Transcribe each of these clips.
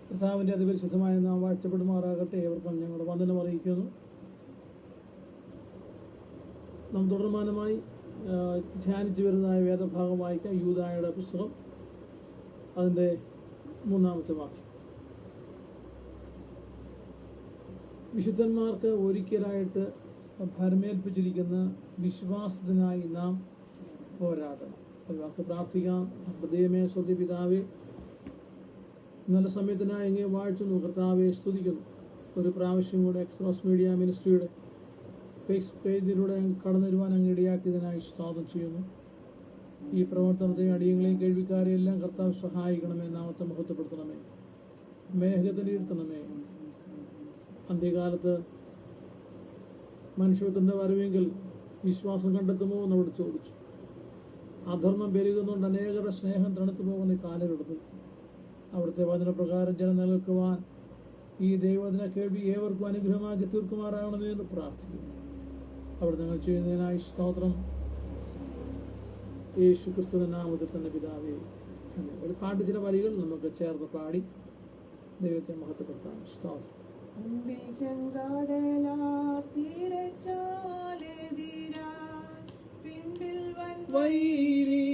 കർത്താവിൻ്റെ അതിപരിശുദ്ധമായ നാം വാഴ്ചപ്പെടുമാറാകട്ടെ. ഏവർക്കും ഞങ്ങളുടെ വന്ദനം അറിയിക്കുന്നു. നാം തുടർമാനമായി ധ്യാനിച്ചു വരുന്നതായ വേദഭാഗം വായിക്കാം. യൂദായുടെ പുസ്തകം, അതിൻ്റെ 3-ാമത്തെ വാക്യം. വിശുദ്ധന്മാർക്ക് ഒരിക്കലായിട്ട് ഭരമേൽപ്പിച്ചിരിക്കുന്ന വിശ്വാസത്തിനായി നാം പോരാടണം. ഒരു വാക്ക് പ്രാർത്ഥിക്കാം. ദൈവമേ, സ്വർഗ്ഗ പിതാവേ, നല്ല സമയത്തിനായി അങ്ങേ വാഴ്ത്തുന്നു. കർത്താവെ സ്തുതിക്കുന്നു. ഒരു പ്രാവശ്യം കൂടെ എക്സ്പ്രസ് മീഡിയ മിനിസ്ട്രിയുടെ ഫേസ്ബുക്ക് പേജിലൂടെ കടന്നു വരുവാൻ അങ്ങ് ഇടയാക്കിയതിനായി സ്തോത്രം ചെയ്യുന്നു. ഈ പ്രവർത്തനത്തെയും അടിയങ്ങളെയും കേൾവിക്കാരെയും എല്ലാം കർത്താവ് സഹായിക്കണമേ. നാമത്തെ മഹത്വപ്പെടുത്തണമേ. മേഘത്തിലിരുത്തണമേ. അന്ത്യകാലത്ത് മനുഷ്യത്വന്റെ വരവെങ്കിൽ വിശ്വാസം കണ്ടെത്തുമോ എന്നവിടെ ചോദിച്ചു. അധർമ്മം പെരുകുന്നുകൊണ്ട് അനേകരുടെ സ്നേഹം തണുത്തു പോകുന്ന ഈ കാലഘട്ടത്തിൽ അവിടുത്തെ വചനപ്രകാരം ജനം നിലനിൽക്കുവാൻ ഈ ദൈവവചന കേൾവി ഏവർക്കും അനുഗ്രഹമാക്കി തീർക്കുമാറാകണമേ എന്ന് പ്രാർത്ഥിക്കുന്നു. അവിടെ നിങ്ങൾ ചെയ്യുന്നതിനായി സ്തോത്രം. യേശു ക്രിസ്തുവിന്റെ നാമത്തിൽ തന്നെ പിതാവേ. ഒരു പാട്ട് ചില വരികൾ നമുക്ക് ചേർന്ന് പാടി ദൈവത്തെ മഹത്വപ്പെടുത്താം. സ്തോത്രം. മുൻപിൽ ചെങ്കടലാർ തീരച്ചാലെതിരാ, പിൻപിൽ വൻവൈരി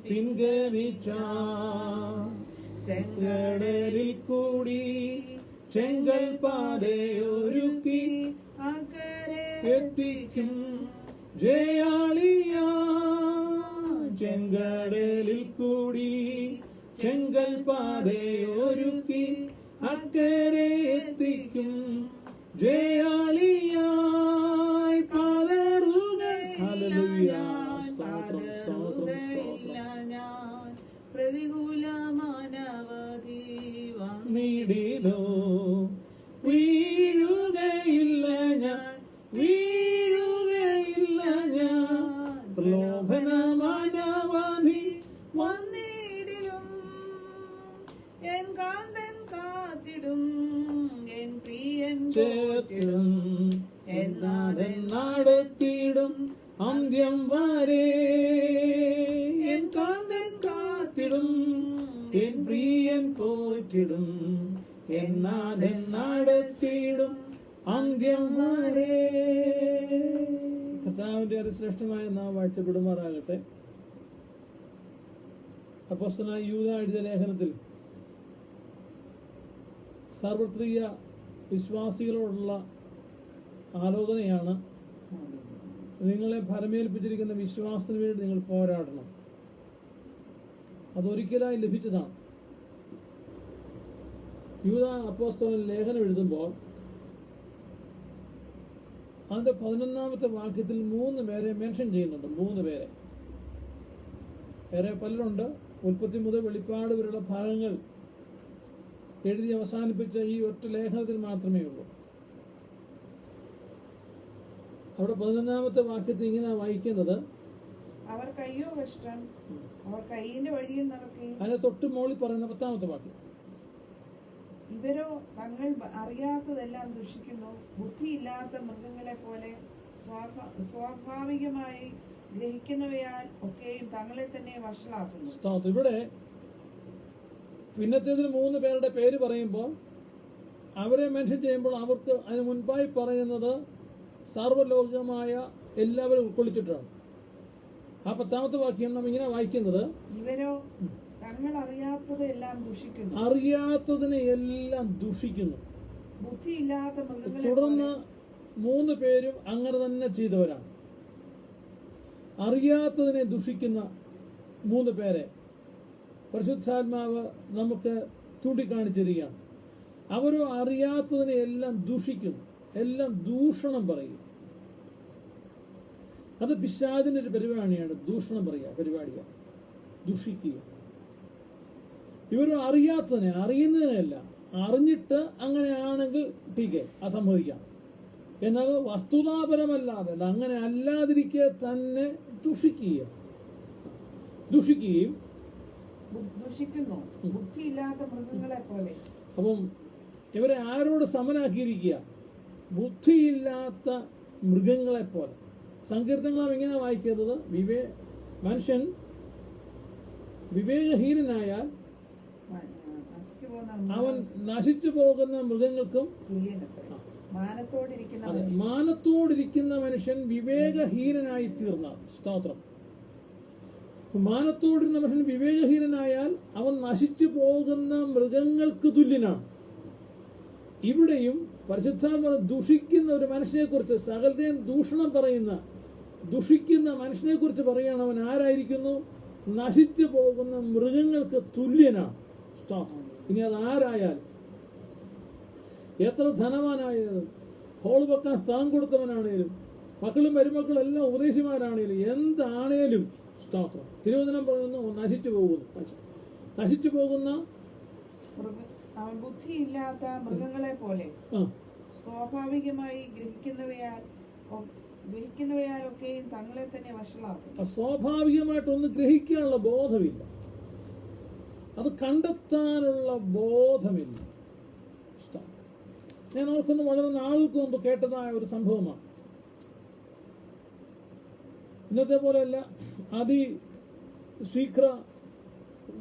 പിൻഗമിച്ച ചെങ്കടലിൽ കൂടി ചെങ്കൽ പാതയൊരുക്കി അക്കരെ എത്തിക്കും ജയാളിയ. ചെങ്കടലിൽ കൂടി ചെങ്കൽ പാതയൊരുക്കി അക്കരെ എത്തിക്കും ജയാളിയായി പാതറുകൾ. ഹല്ലേലൂയ. സ്തോത്രം, സ്തോത്രം, സ്തോത്രം. ഞാൻ പ്രതികൂലമാനവധി വന്നിടിലോ, വീഴുകയില്ല ഞാൻ, വീഴുകയില്ല ഞാൻ. പ്രലോഭനമാനവധി വന്നിടിലും എൻ കാന്തൻ കാത്തിടും, എൻ പ്രിയൻ ചേർത്തിടും, എന്നാഥൻ നടത്തിടും അന്ത്യം വരെ. എൻ കാന്തൻ കാത്തിടും, എൻ പ്രിയൻ പോറ്റിടും, എന്നാഥൻ നടത്തിടും അന്ത്യം വരെ. കർത്താവിന്റെ അതിശ്രേഷ്ഠമായ നാം വാഴ്ചപ്പെടുമാറാകട്ടെ. അപ്പോസ്തലനായ യൂദാ എഴുതിയ ലേഖനത്തിൽ സാർവത്രിക വിശ്വാസികളോടുള്ള ആലോചനയാണ്. നിങ്ങളെ ഭരമേൽപ്പിച്ചിരിക്കുന്ന വിശ്വാസത്തിന് വേണ്ടി നിങ്ങൾ പോരാടണം. അതൊരിക്കലായി ലഭിച്ചതാണ്. യൂദാ അപ്പോസ്തലൻ ലേഖനം എഴുതുമ്പോൾ അതിന്റെ 11-ാമത്തെ വാക്യത്തിൽ 3 പേരെ മെൻഷൻ ചെയ്യുന്നുണ്ട്. 3 പേരെ. വേറെ പലരുണ്ട്. ഉൽപ്പത്തി മുതൽ വെളിപ്പാട് വരെയുള്ള ഭാഗങ്ങൾ എഴുതി അവസാനിപ്പിച്ച ഈ ഒറ്റ ലേഖനത്തിൽ മാത്രമേ ഉള്ളൂ. അവിടെ 11-ാമത്തെ വാക്യത്തിൽ ഇങ്ങനെ വായിക്കുന്നത്, അവർ കയ്യോ കഷ്ടം, അവർ കയ്യിന്റെ വഴിയിൽ നടക്കുകയും. അതിനെ തൊട്ട് മോളിൽ പറയുന്ന 10-ാമത്തെ വാക്യം, ഇവരോ തങ്ങൾ അറിയാത്തതെല്ലാം ദുഷിക്കുന്നു, ബുദ്ധിയില്ലാത്ത മൃഗങ്ങളെ പോലെ സ്വാഭാവികമായി ഗ്രഹിക്കുന്നവയാൽ ഒക്കെയും തങ്ങളെ തന്നെ വഷളാക്കുന്നു. ഇവിടെ പിന്നത്തേതിൽ 3 പേരുടെ പേര് പറയുമ്പോൾ അവരെ മെൻഷൻ ചെയ്യുമ്പോൾ അവർക്ക് അതിന് മുൻപായി പറയുന്നത് സാർവലോകികമായ എല്ലാവരും ഉൾക്കൊള്ളിച്ചിട്ടാണ്. ആ 10-ാമത്തെ വാക്യം നാം ഇങ്ങനെ വായിക്കുന്നത്, ഇവരോ തങ്ങൾ അറിയാത്തതെല്ലാം ദുഷിക്കുന്നു, അറിയാത്തതിനെ എല്ലാം ദുഷിക്കുന്നു. ബുദ്ധിയില്ലാത്ത മൃഗങ്ങളെ തുടർന്ന് 3 പേരും അങ്ങനെ തന്നെ ചെയ്തവരാണ്. അറിയാത്തതിനെ ദുഷിക്കുന്ന 3 പേരെ പരിശുദ്ധാത്മാവ് നമുക്ക് ചൂണ്ടിക്കാണിച്ചിരിക്കുകയാണ്. അവരോ അറിയാത്തതിനെ എല്ലാം ദുഷിക്കുന്നു, എല്ലാം ദൂഷണം പറയും. അത് പിശാചിന്റെ ഒരു പരിപാടിയാണ്. ദൂഷണം പറയുക, പരിപാടിയാണ് ദുഷിക്കുക. ഇവരോ അറിയാത്തതിനെ, അറിയുന്നതിനല്ല, അറിഞ്ഞിട്ട് അങ്ങനെയാണെങ്കിൽ ടീക്കെ അസംഭവിക്കാം. എന്നാൽ വസ്തുതാപരമല്ലാതെ അങ്ങനെ അല്ലാതിരിക്കെ തന്നെ ദുഷിക്കുകയും ദുഷിക്കുന്നു, ബുദ്ധിയില്ലാത്ത മൃഗങ്ങളെ പോലെ. അപ്പം ഇവരെ ആരോട് സമനാക്കിയിരിക്കുക? ബുദ്ധിയില്ലാത്ത മൃഗങ്ങളെ പോലെ. സങ്കീർത്തനങ്ങൾ ഇങ്ങനെ വായിക്കുന്നത്, മനുഷ്യൻ വിവേകഹീനനായാൽ നശിച്ചു പോകുന്ന അവൻ നശിച്ചു പോകുന്ന മൃഗങ്ങൾക്കും തുല്യനത്രേ. മാനത്തോടിരിക്കുന്ന അതെ, മനുഷ്യൻ മാനത്തോടിരിക്കുന്ന മനുഷ്യൻ വിവേകഹീനനായി തീർന്ന. സ്തോത്രം. മാനത്തോടിരുന്ന മനുഷ്യൻ വിവേകഹീനനായാൽ അവൻ നശിച്ചു പോകുന്ന മൃഗങ്ങൾക്ക് തുല്യനാണ്. ഇവിടെയും പരിശുദ്ധാത്മാവ് ദുഷിക്കുന്ന ഒരു മനുഷ്യനെ കുറിച്ച്, സകലരെയും ദൂഷണം പറയുന്ന, ദുഷിക്കുന്ന മനുഷ്യനെ കുറിച്ച് പറയുകയാണ്. അവൻ ആരായിരിക്കുന്നു? നശിച്ചു പോകുന്ന മൃഗങ്ങൾക്ക് തുല്യനാണ്. സ്തോത്രം. ഇനി അത് ആരായാലും, എത്ര ധനവാനായാലും, ഹോള് വെക്കാൻ സ്ഥലം കൊടുത്തവനാണേലും, മക്കളും മരുമക്കളും എല്ലാം ഉപദേശിമാരാണേലും, എന്താണേലും, സ്തോത്രം. തിരുവചനം പറയുന്നു നശിച്ചു പോകുന്ന അവൻ ബുദ്ധിയില്ലാത്ത മൃഗങ്ങളെ പോലെ സ്വാഭാവികമായി ഗ്രഹിക്കുന്നവയാലൊക്കെയും തങ്ങളെ തന്നെ വഷളാക്കും. സ്വാഭാവികമായിട്ടൊന്ന് ഗ്രഹിക്കാനുള്ള ബോധമില്ല, അത് കണ്ടെത്താനുള്ള ബോധമില്ല. ഞാൻ ഓർക്കുന്നു, വളരെ നാളുകൾക്ക് മുമ്പ് കേട്ടതായ ഒരു സംഭവമാണ്. ഇന്നത്തെ പോലെയല്ല, അതിശീഘ്ര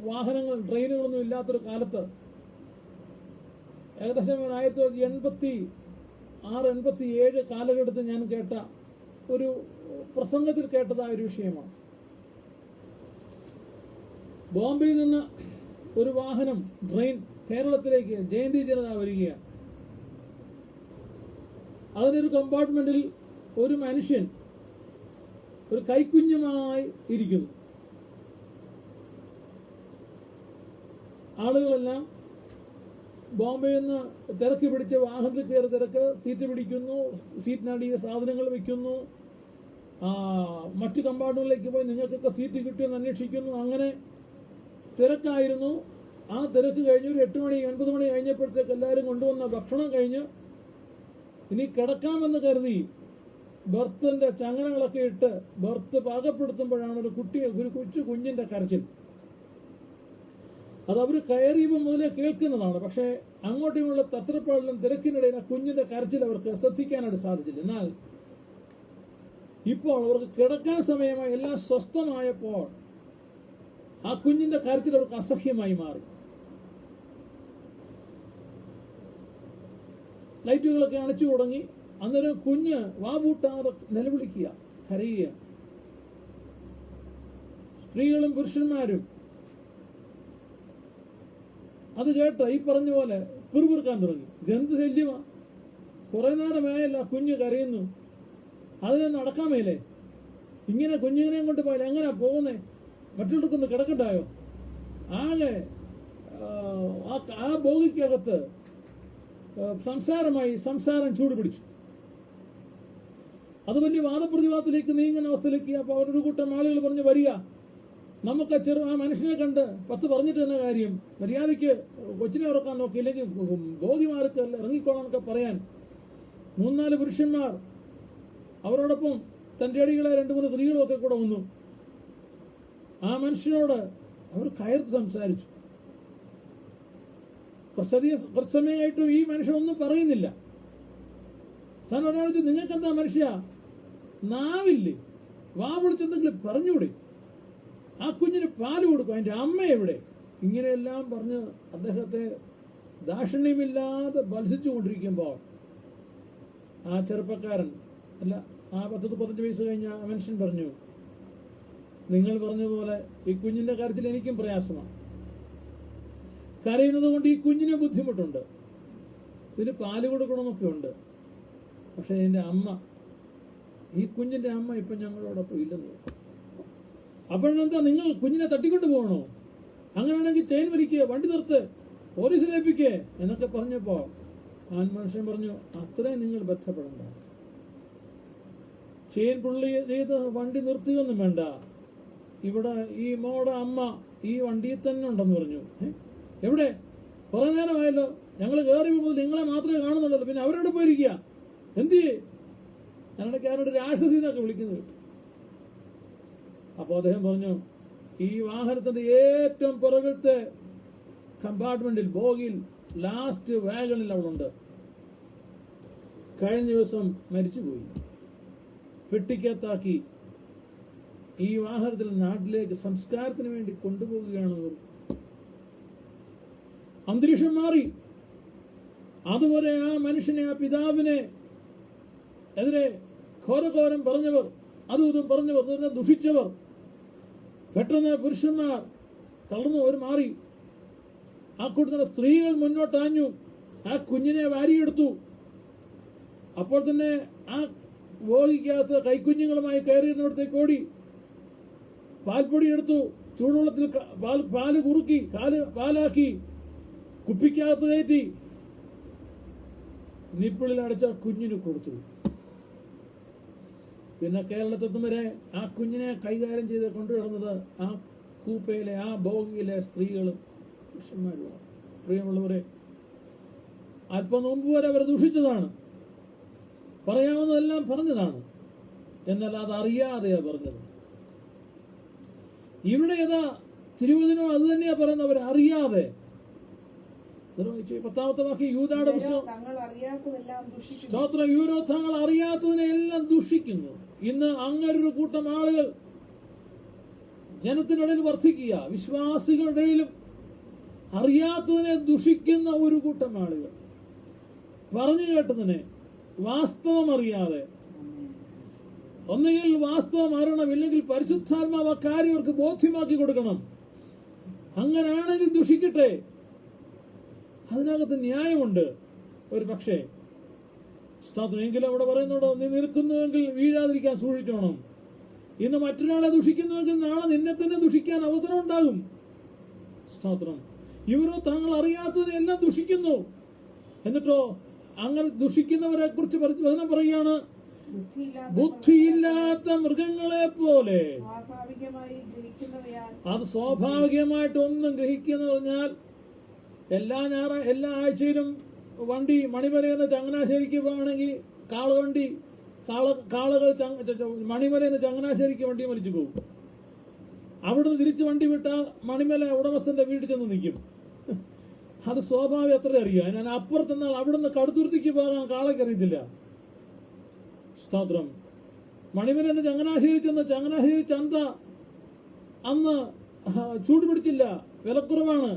വാഹനങ്ങൾ, ട്രെയിനുകളൊന്നും ഇല്ലാത്തൊരു കാലത്ത്, ഏകദേശം 1986-87 കാലഘട്ടത്തിൽ ഞാൻ കേട്ട ഒരു പ്രസംഗത്തിൽ കേട്ടതായ ഒരു വിഷയമാണ്. ബോംബെയിൽ നിന്ന് ഒരു വാഹനം, ട്രെയിൻ കേരളത്തിലേക്ക് ജയന്തി ജനത വരികയാണ്. അതിനൊരു കമ്പാർട്ട്മെന്റിൽ ഒരു മനുഷ്യൻ ഒരു കൈക്കുഞ്ഞുമായി ഇരിക്കുന്നു. ആളുകളെല്ലാം ബോംബെയിൽ നിന്ന് തിരക്ക് പിടിച്ച് വാഹനത്തിൽ കയറി സീറ്റ് പിടിക്കുന്നു, സീറ്റിനടിയിൽ സാധനങ്ങൾ വെക്കുന്നു, മറ്റു കമ്പാർട്ട്മെന്റിലേക്ക് പോയി നിങ്ങൾക്കൊക്കെ സീറ്റ് കിട്ടിയെന്ന് അന്വേഷിക്കുന്നു. അങ്ങനെ തിരക്കായിരുന്നു. ആ തിരക്ക് കഴിഞ്ഞ് ഒരു 8 മണി 9 മണി കഴിഞ്ഞപ്പോഴത്തേക്ക് എല്ലാവരും കൊണ്ടുവന്ന ഭക്ഷണം കഴിഞ്ഞ് ഇനി കിടക്കാമെന്ന് കരുതി ബർത്തിന്റെ ചങ്ങലകളൊക്കെ ഇട്ട് ബർത്ത് പാകപ്പെടുത്തുമ്പോഴാണ് ഒരു കൊച്ചു കുഞ്ഞിന്റെ കരച്ചിൽ. അത് അവർ കയറിയപ്പോൾ മുതലേ കേൾക്കുന്നതാണ്. പക്ഷേ അങ്ങോട്ടുമുള്ള തത്രപ്പാടിലും തിരക്കിനിടയിൽ ആ കുഞ്ഞിന്റെ കരച്ചിൽ അവർക്ക് ശ്രദ്ധിക്കാനായിട്ട് സാധിച്ചില്ല. എന്നാൽ ഇപ്പോൾ അവർക്ക് കിടക്കാൻ സമയമായി, എല്ലാം സ്വസ്ഥമായപ്പോൾ ആ കുഞ്ഞിന്റെ കരച്ചിൽ അവർക്ക് അസഹ്യമായി മാറി. ലൈറ്റുകളൊക്കെ അണച്ചു തുടങ്ങി. അന്നേരം കുഞ്ഞ് വാപൂട്ടാതെ നിലവിളിക്കുക, കരയുക. സ്ത്രീകളും പുരുഷന്മാരും അത് കേട്ട ഈ പറഞ്ഞ പോലെ പിറുപിറുക്കാൻ തുടങ്ങി. ഇതെന്ത് ശല്യമാ, കുറെ നേരമായല്ല കുഞ്ഞ് കരയുന്നു, അതിനെ നടക്കാൻ മേലേ, ഇങ്ങനെ കുഞ്ഞിനെയും കൊണ്ട് പോയാൽ എങ്ങനെയാ പോകുന്നേ, മറ്റുള്ളവർക്കൊന്ന് കിടക്കണ്ടായോ? ആകെ ആ ബോഗിക്കകത്ത് സംസാരം ചൂടുപിടിച്ചു. അത് വലിയ വാദപ്രതിവാദത്തിലേക്ക് നീങ്ങുന്ന അവസ്ഥയിലേക്ക്. അപ്പോൾ അവരൊരു കൂട്ടം ആളുകൾ പറഞ്ഞു, വരിക, നമുക്ക് ആ മനുഷ്യനെ കണ്ട് 10 പറഞ്ഞിട്ട് തന്നെ കാര്യം, മര്യാദയ്ക്ക് കൊച്ചിനെ ഉറക്കാൻ നോക്കി, ഇല്ലെങ്കിൽ ബോധിമാർക്ക് ഇറങ്ങിക്കോളാന്നൊക്കെ പറയാൻ 3-4 പുരുഷന്മാർ, അവരോടൊപ്പം തൻ്റെ അടികളെ 2-3 സ്ത്രീകളും ഒക്കെ കൂടെ വന്നു. ആ മനുഷ്യനോട് അവർ കയർത്ത് സംസാരിച്ചു. കുറച്ച് സമയമായിട്ടും ഈ മനുഷ്യൻ ഒന്നും പറയുന്നില്ല. സാൻ ഒരാൾ ചോദിച്ചു, നിങ്ങൾക്കെന്താ മനുഷ്യ, നാവില്ലേ, വാ പിടിച്ചെന്തെങ്കിലും പറഞ്ഞൂടെ, ആ കുഞ്ഞിന് പാല് കൊടുക്കും, അതിൻ്റെ അമ്മ എവിടെ? ഇങ്ങനെയെല്ലാം പറഞ്ഞ് അദ്ദേഹത്തെ ദാക്ഷിണ്യമില്ലാതെ ബത്സിച്ചുകൊണ്ടിരിക്കുമ്പോൾ ആ ചെറുപ്പക്കാരൻ, അല്ല, ആ 10-15 വയസ്സ് കഴിഞ്ഞ ആ മനുഷ്യൻ പറഞ്ഞു, നിങ്ങൾ പറഞ്ഞതുപോലെ ഈ കുഞ്ഞിന്റെ കാര്യത്തിൽ എനിക്കും പ്രയാസമാണ്. കരയുന്നത് കൊണ്ട് ഈ കുഞ്ഞിന് ബുദ്ധിമുട്ടുണ്ട്, ഇതിന് പാല് കൊടുക്കണമെന്നൊക്കെ ഉണ്ട്. പക്ഷെ എൻ്റെ അമ്മ, ഈ കുഞ്ഞിന്റെ അമ്മ ഇപ്പം ഞങ്ങളോടൊപ്പം ഇല്ലെന്ന്. അപ്പോഴെന്താ, നിങ്ങൾ കുഞ്ഞിനെ തട്ടിക്കൊണ്ട് പോകണോ? അങ്ങനെയാണെങ്കിൽ ചെയിൻ വലിക്കുക, വണ്ടി നിർത്ത്, പോലീസിലേപ്പിക്കേ എന്നൊക്കെ പറഞ്ഞപ്പോ ആ മനുഷ്യൻ പറഞ്ഞു, അത്രയും നിങ്ങൾ ബന്ധപ്പെടണ്ട, ചെയിൻ പുള്ളി ചെയ്ത് വണ്ടി നിർത്തുകയൊന്നും വേണ്ട, ഇവിടെ ഈ മോടെ അമ്മ ഈ വണ്ടിയിൽ തന്നെ ഉണ്ടെന്ന് പറഞ്ഞു. എവിടെ? കുറെ നേരമായല്ലോ, ഞങ്ങൾ കയറി പോകുമ്പോൾ നിങ്ങളെ മാത്രമേ കാണുന്നുള്ളൂ, പിന്നെ അവരോട് പോയിരിക്കുക, എന്ത് ചെയ്യേ? ഞങ്ങളുടെ ആരോട് രാക്ഷസി എന്നൊക്കെ വിളിക്കുന്നത്. അപ്പോൾ അദ്ദേഹം പറഞ്ഞു, ഈ വാഹനത്തിന്റെ ഏറ്റവും പുറകിലത്തെ കമ്പാർട്ട്മെന്റിൽ, ബോഗിയിൽ, ലാസ്റ്റ് വാഗണിൽ അവളുണ്ട്. കഴിഞ്ഞ ദിവസം മരിച്ചുപോയി. പെട്ടിക്കകത്താക്കി ഈ വാഹനത്തിൽ നാട്ടിലേക്ക് സംസ്കാരത്തിന് വേണ്ടി കൊണ്ടുപോവുകയാണ്. അന്തരീക്ഷം മാറി. അതുപോലെ ആ മനുഷ്യനെ, ആ പിതാവിനെ എതിരെ ഘോരഘോരം പറഞ്ഞവർ, അതും ഇതും പറഞ്ഞവർ, ദുഷിച്ചവർ, പെട്ടെന്ന് പുരുഷന്മാർ തളർന്നു, അവർ മാറി. ആ കൂട്ടത്തിലെ സ്ത്രീകൾ മുന്നോട്ടാഞ്ഞു, ആ കുഞ്ഞിനെ വാരിയെടുത്തു. അപ്പോൾ തന്നെ ആ ബോഗിക്കകത്ത് കൈക്കുഞ്ഞുങ്ങളുമായി കയറിയിരുന്നിടത്തേക്ക് ഓടി പാൽപ്പൊടി എടുത്തു, ചൂടുവെള്ളത്തിൽ പാല് കുറുക്കി പാലാക്കി കുപ്പിക്കകത്ത് കയറ്റി നിപ്പിളിൽ അടച്ച കുഞ്ഞിന് കൊടുത്തു. പിന്നെ കേരളത്തെത്തും വരെ ആ കുഞ്ഞിനെ കൈകാര്യം ചെയ്ത് കൊണ്ടുവരുന്നത് ആ കൂപ്പയിലെ, ആ ബോഗിയിലെ സ്ത്രീകളും പുരുഷന്മാരുമാണ്. പ്രിയമുള്ളവരെ, അല്പം മുമ്പ് വരെ അവർ ദൂഷിച്ചതാണ്, പറയാവുന്നതെല്ലാം പറഞ്ഞതാണ്. എന്നാൽ അതറിയാതെയാ പറഞ്ഞത്. ഇവിടെ ഏതാ തിരുവചനം അത് തന്നെയാ പറയുന്നത്, അവർ അറിയാതെ. 10-ാമത്തെ വാക്യം, യൂദായുടെ പുസ്തകം, സ്തോത്രം, യൂരോ തങ്ങൾ അറിയാത്തതിനെ എല്ലാം ദുഷിക്കുന്നു. ഇന്ന് അങ്ങനൊരു കൂട്ടം ആളുകൾ ജനത്തിനിടയിൽ വർദ്ധിക്കുക. വിശ്വാസികളുടെ ഇടയിലും അറിയാത്തതിനെ ദുഷിക്കുന്ന ഒരു കൂട്ടം ആളുകൾ, പറഞ്ഞു കേട്ടതിനെ, വാസ്തവം അറിയാതെ. ഒന്നുകിൽ വാസ്തവം അറിയണം, ഇല്ലെങ്കിൽ പരിശുദ്ധാത്മാവ് കാര്യം അവർക്ക് ബോധ്യമാക്കി കൊടുക്കണം. അങ്ങനെയാണെങ്കിൽ ദുഷിക്കട്ടെ, അതിനകത്ത് ന്യായമുണ്ട്. ഒരു പക്ഷേ സ്തോത്രം, എങ്കിലും അവിടെ പറയുന്നുണ്ടോ, നീ നിൽക്കുന്നുവെങ്കിൽ വീഴാതിരിക്കാൻ സൂക്ഷിച്ചോണം. ഇന്ന് മറ്റൊരാളെ ദുഷിക്കുന്നുവെങ്കിൽ നാളെ നിന്നെ തന്നെ ദുഷിക്കാൻ അവസരം ഉണ്ടാകും. സ്തോത്രം, ഇവരോ താങ്കൾ അറിയാത്തതിനെല്ലാം ദുഷിക്കുന്നു. എന്നിട്ടോ അങ്ങനെ ദുഷിക്കുന്നവരെ കുറിച്ച് വചനം പറയുകയാണ്, ബുദ്ധിയില്ലാത്ത മൃഗങ്ങളെ പോലെ. അത് സ്വാഭാവികമായിട്ട് ഒന്നും ഗ്രഹിക്കുന്ന പറഞ്ഞാൽ, എല്ലാ ആഴ്ചയിലും വണ്ടി മണിമലയിൽ നിന്ന് ചങ്ങനാശ്ശേരിക്ക് പോകണമെങ്കിൽ കാളകൾ മണിമലയിൽ നിന്ന് ചങ്ങനാശ്ശേരിക്ക് വണ്ടി വലിച്ചു പോകും. അവിടുന്ന് തിരിച്ച് വണ്ടി വിട്ടാൽ മണിമല ഉടമസ്ഥന്റെ വീട്ടിൽ ചെന്ന് നിൽക്കും. അത് സ്വാഭാവികം, എത്ര അറിയാം. ഞാൻ അപ്പുറത്തെന്നാൽ അവിടുന്ന് കടുത്തുരുത്തിക്ക് പോകാൻ കാളയ്ക്ക് അറിയത്തില്ല. സ്തോത്രം, മണിമലയിൽ നിന്ന് ചങ്ങനാശ്ശേരി ചെന്ന് ചങ്ങനാശ്ശേരി ചന്ത അന്ന് ചൂട് പിടിച്ചില്ല, വിലക്കുറവാണ്.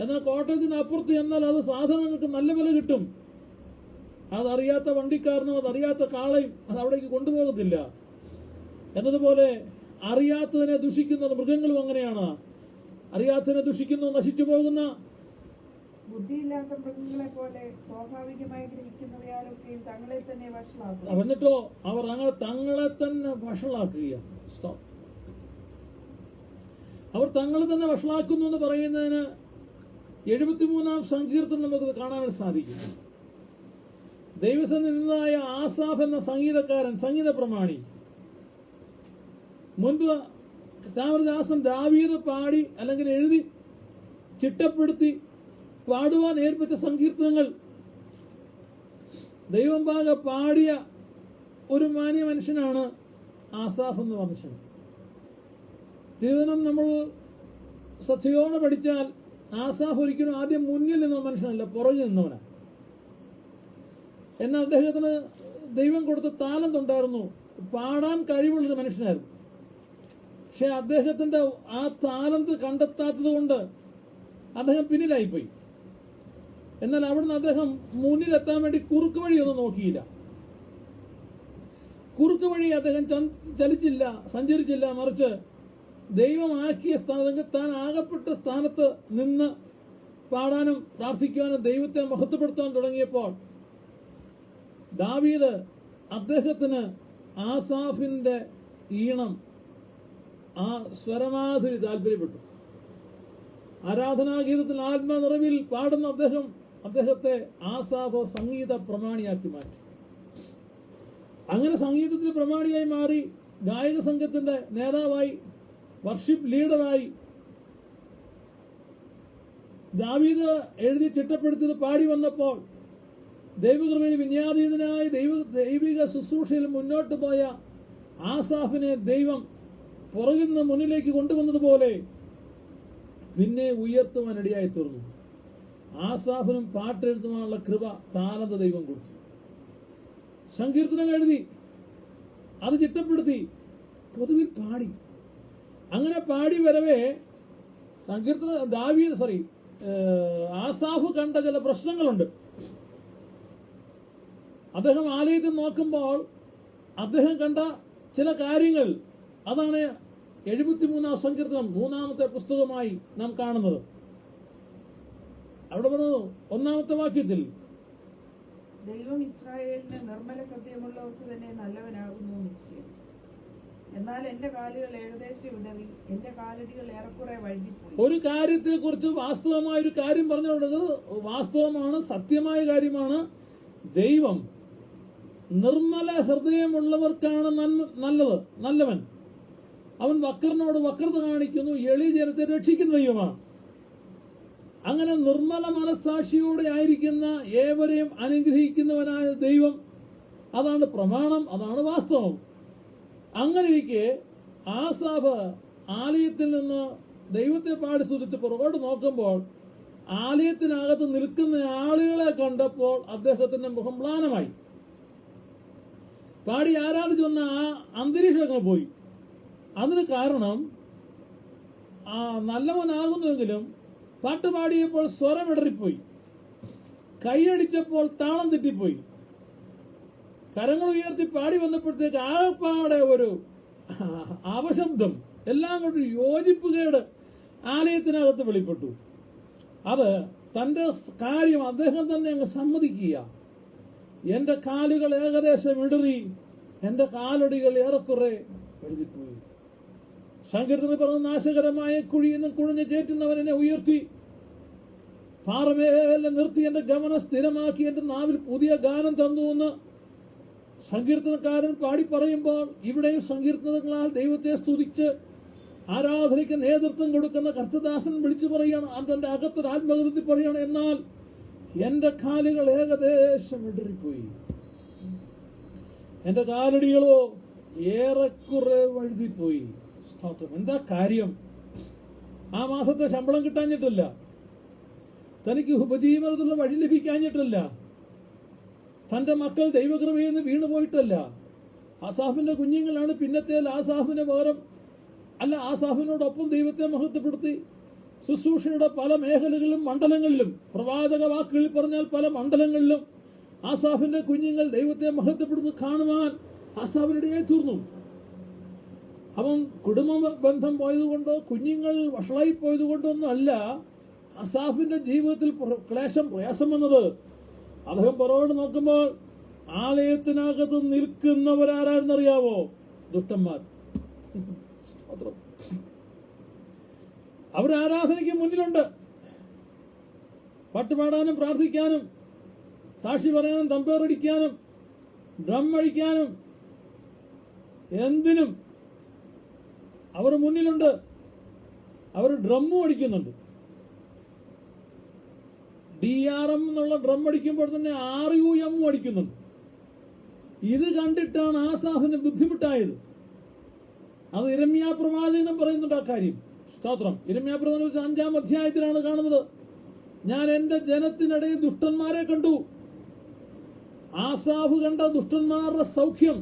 എന്നാൽ കോട്ടയത്തിന് അപ്പുറത്ത് എന്നാൽ അത് സാധനങ്ങൾക്ക് നല്ല വില കിട്ടും. അതറിയാത്ത വണ്ടിക്കാരനും അതറിയാത്ത കാളയും അത് അവിടേക്ക് കൊണ്ടുപോകത്തില്ല. എന്നതുപോലെ അറിയാത്തതിനെ ദുഷിക്കുന്ന മൃഗങ്ങളും അങ്ങനെയാണ്. അറിയാത്തതിനെ ദുഷിക്കുന്നു, നശിച്ചു പോകുന്ന ബുദ്ധിയില്ലാത്ത മൃഗങ്ങളെ പോലെ സ്വാഭാവികമായി ഗ്രഹിക്കുന്നവയാലൊക്കെയും തങ്ങളെ തന്നെ വഷളാക്കും. എന്നിട്ടോ അവർ അങ്ങനെ തങ്ങളെ തന്നെ വഷളാക്കുക. അവർ തങ്ങളെ തന്നെ വഷളാക്കുന്നു എന്ന് പറയുന്നതിന് 73-ാം സങ്കീർത്തനം നമുക്ക് കാണാനായിട്ട് സാധിക്കും. ദൈവസന്നിധിയായ ആസാഫ് എന്ന സംഗീതക്കാരൻ, സംഗീത പ്രമാണി, മുൻപ് കർത്താവിന്റെ ദാവീദ് പാടി അല്ലെങ്കിൽ എഴുതി ചിട്ടപ്പെടുത്തി പാടുവാൻ ഏൽപ്പിച്ച സങ്കീർത്തനങ്ങൾ ദൈവം പാക പാടിയ ഒരു മാന്യ മനുഷ്യനാണ് ആസാഫ് എന്ന് മനുഷ്യൻ. തിരുവചനം നമ്മൾ ശ്രദ്ധയോടെ പഠിച്ചാൽ ആസാഫ് ഒരിക്കലും ആദ്യം മുന്നിൽ നിന്ന മനുഷ്യനല്ല, പുറകിൽ നിന്നവനാണ്. എന്നാൽ അദ്ദേഹത്തിന് ദൈവം കൊടുത്ത താലന്ത് ഉണ്ടായിരുന്നു, പാടാൻ കഴിവുള്ളൊരു മനുഷ്യനായിരുന്നു. പക്ഷെ അദ്ദേഹത്തിന്റെ ആ താലന്ത് കണ്ടെത്താത്തത് കൊണ്ട് അദ്ദേഹം പിന്നിലായിപ്പോയി. എന്നാൽ അവിടുന്ന് അദ്ദേഹം മുന്നിലെത്താൻ വേണ്ടി കുറുക്ക് വഴിയൊന്നും നോക്കിയില്ല. കുറുക്ക് വഴി അദ്ദേഹം ചലിച്ചില്ല, സഞ്ചരിച്ചില്ല. മറിച്ച് ദൈവമാക്കിയ സ്ഥാനത്ത്, താൻ ആകപ്പെട്ട സ്ഥാനത്ത് നിന്ന് പാടാനും പ്രാർത്ഥിക്കുവാനും ദൈവത്തെ മഹത്വപ്പെടുത്താൻ തുടങ്ങിയപ്പോൾ ദാവീദ് അദ്ദേഹത്തിന് ആസാഫിന്റെ ഈണം, ആ സ്വരമാധുരി താല്പര്യപ്പെട്ടു. ആരാധനാഗീതത്തിൽ ആത്മനിറവിൽ പാടുന്ന അദ്ദേഹത്തെ ആസാഫ് സംഗീത പ്രമാണിയാക്കി മാറ്റി. അങ്ങനെ സംഗീതത്തിന് പ്രമാണിയായി മാറി, ഗായക സംഘത്തിന്റെ നേതാവായി, വർഷിപ്പ് ലീഡറായി. ദാവീദ് എഴുതി ചിട്ടപ്പെടുത്തിയത് പാടി വന്നപ്പോൾ ദൈവകൃപയിൽ വിന്യാതീതനായി ദൈവിക ശുശ്രൂഷയിൽ മുന്നോട്ട് പോയ ആസാഫിനെ ദൈവം പുറകിൽ നിന്ന് മുന്നിലേക്ക് കൊണ്ടുവന്നതുപോലെ പിന്നെ ഉയർത്തുവാനിടയായി തീർന്നു. ആസാഫിനും പാട്ടെഴുതുവാനുള്ള കൃപ താലന്ത് ദൈവം കൊടുത്തു. സങ്കീർത്തനം എഴുതി, അത് ചിട്ടപ്പെടുത്തി, പൊതുവിൽ പാടി. അങ്ങനെ പാടി വരവേ ആസാഫ് കണ്ട ചില പ്രശ്നങ്ങളുണ്ട്. അദ്ദേഹം ആലയത്തിൽ നോക്കുമ്പോൾ അദ്ദേഹം കണ്ട ചില കാര്യങ്ങൾ, അതാണ് 73-ാം സങ്കീർത്തനം 3-ാമത്തെ പുസ്തകമായി നാം കാണുന്നത്. അവിടെ പറഞ്ഞു 1-ാമത്തെ വാക്യത്തിൽ, ദൈവം ഇസ്രായേലിന് നിർമ്മല ഹൃദയമുള്ളവർക്ക് തന്നെ നല്ലവനാകുന്നു നിശ്ചയം. എന്നാൽ എന്റെ കാലുകൾ ഏകദേശം ഇടറി, എന്റെ കാലടികൾ ഏറെക്കുറെ വഴുതിപ്പോയി. ഒരു കാര്യത്തെ കുറിച്ച് വാസ്തവമായ ഒരു കാര്യം പറഞ്ഞു കൊടുക്കുന്നത് വാസ്തവമാണ്, സത്യമായ കാര്യമാണ്. ദൈവം നിർമ്മല ഹൃദയമുള്ളവർക്കാണ് നല്ലവൻ. അവൻ വക്രനോട് വക്രത കാണിക്കുന്നു, എളിയ ജനത്തെ രക്ഷിക്കുന്ന ദൈവമാണ്. അങ്ങനെ നിർമ്മല മനസ്സാക്ഷിയോടെ ആയിരിക്കുന്ന ഏവരെയും അനുഗ്രഹിക്കുന്നവനായ ദൈവം, അതാണ് പ്രമാണം, അതാണ് വാസ്തവം. അങ്ങനെ ഇരിക്കെ ആസാഫ് ആലയത്തിൽ നിന്ന് ദൈവത്തെ പാടി സ്തുതിച്ച് പുറകോട്ട് നോക്കുമ്പോൾ ആലയത്തിനകത്ത് നിൽക്കുന്ന ആളുകളെ കണ്ടപ്പോൾ അദ്ദേഹത്തിന്റെ മുഖം മ്ലാനമായി. പാടി ആരാധിച്ചു വന്ന ആ അന്തരീക്ഷമൊക്കെ പോയി. അതിന് കാരണം നല്ലവനാകുന്നുവെങ്കിലും പാട്ട് പാടിയപ്പോൾ സ്വരം ഇടറിപ്പോയി, കൈയടിച്ചപ്പോൾ താളം തെറ്റിപ്പോയി, കരങ്ങൾ ഉയർത്തി പാടി വന്നപ്പോഴത്തേക്ക് ആകപ്പാടെ ഒരു അപശബ്ദം, എല്ലാം കൊണ്ട് യോജിപ്പുകേട് ആലയത്തിനകത്ത് വെളിപ്പെട്ടു. അത് തന്റെ കാര്യം അദ്ദേഹം തന്നെ അങ്ങ് സമ്മതിക്കുക. എന്റെ കാലുകൾ ഏകദേശം ഇടറി, എന്റെ കാലടികൾ ഏറെക്കുറെ എഴുതിപ്പോയി. സങ്കീർത്തനം പറഞ്ഞ നാശകരമായ കുഴിയിൽ നിന്ന് കുഴഞ്ഞ് ചേറ്റുന്നവൻ എന്നെ ഉയർത്തി, പാറമേലെ നിർത്തി എന്റെ ഗമനം സ്ഥിരമാക്കി, എന്റെ നാവിൽ പുതിയ ഗാനം തന്നു എന്ന് സങ്കീർത്തനക്കാരൻ പാടി പറയുമ്പോൾ, ഇവിടെയും സങ്കീർത്തനങ്ങളാൽ ദൈവത്തെ സ്തുതിച്ച് ആരാധനയ്ക്ക് നേതൃത്വം കൊടുക്കുന്ന കർത്തദാസൻ വിളിച്ചു പറയുകയാണ്, തന്റെ അകത്തൊരു ആത്മകഥത്തിൽ പറയുകയാണ്, എന്നാൽ എന്റെ കാലുകൾ ഏകദേശം ഇടറിപ്പോയി, എന്റെ കാലടികളോ ഏറെക്കുറെ വഴുതിപ്പോയി. സ്തോത്രം. എന്താ കാര്യം? ആ മാസത്തെ ശമ്പളം കിട്ടാഞ്ഞിട്ടില്ല, തനിക്ക് ഉപജീവനത്തിലുള്ള വഴി ലഭിക്കാഞ്ഞിട്ടില്ല, തന്റെ മക്കൾ ദൈവകൃപയിൽ നിന്ന് വീണുപോയിട്ടല്ല. ആസാഫിന്റെ കുഞ്ഞുങ്ങളാണ് പിന്നത്തെ ആസാഫിന് പകരം അല്ല, ആസാഫിനോടൊപ്പം ദൈവത്തെ മഹത്വപ്പെടുത്തി ശുശ്രൂഷയുടെ പല മേഖലകളിലും മണ്ഡലങ്ങളിലും, പ്രവാചക വാക്കുകളിൽ പറഞ്ഞാൽ പല മണ്ഡലങ്ങളിലും ആസാഫിന്റെ കുഞ്ഞുങ്ങൾ ദൈവത്തെ മഹത്വപ്പെടുന്നത് കാണുവാൻ ആസാഫിനിടയായി തീർന്നു. അവൻ കുടുംബ ബന്ധം പോയതുകൊണ്ടോ കുഞ്ഞുങ്ങൾ വഷളായി പോയതുകൊണ്ടോ ഒന്നും അല്ല ആസാഫിന്റെ ജീവിതത്തിൽ ക്ലേശം, പ്രയാസം വന്നത്. അദ്ദേഹം പുറകോട്ട് നോക്കുമ്പോൾ ആലയത്തിനകത്ത് നിൽക്കുന്നവരാരെന്നറിയാവോ? ദുഷ്ടന്മാർ. അവർ ആരാധനയ്ക്ക് മുന്നിലുണ്ട്. പാട്ടുപാടാനും പ്രാർത്ഥിക്കാനും സാക്ഷി പറയാനും തമ്പേറടിക്കാനും ഡ്രം അടിക്കാനും എന്തിനും അവർ മുന്നിലുണ്ട്. അവർ ഡ്രമ്മും അടിക്കുന്നുണ്ട്. DRM എന്നുള്ള ഡ്രം അടിക്കുമ്പോൾ തന്നെ RUM അടിക്കുന്നുണ്ട്. ഇത് കണ്ടിട്ടാണ് ആസാഫിന് ബുദ്ധിമുട്ടായത്. അത് യിരെമ്യാ പ്രവാചകനും പറയുന്നുണ്ട് ആ കാര്യം. സ്തോത്രം. യിരെമ്യാ പ്രവാചകൻ 5-ാം അധ്യായത്തിലാണ് കാണുന്നത്, ഞാൻ എന്റെ ജനത്തിനിടയിൽ ദുഷ്ടന്മാരെ കണ്ടു. ആസാഫ് കണ്ട ദുഷ്ടന്മാരുടെ സൗഖ്യം,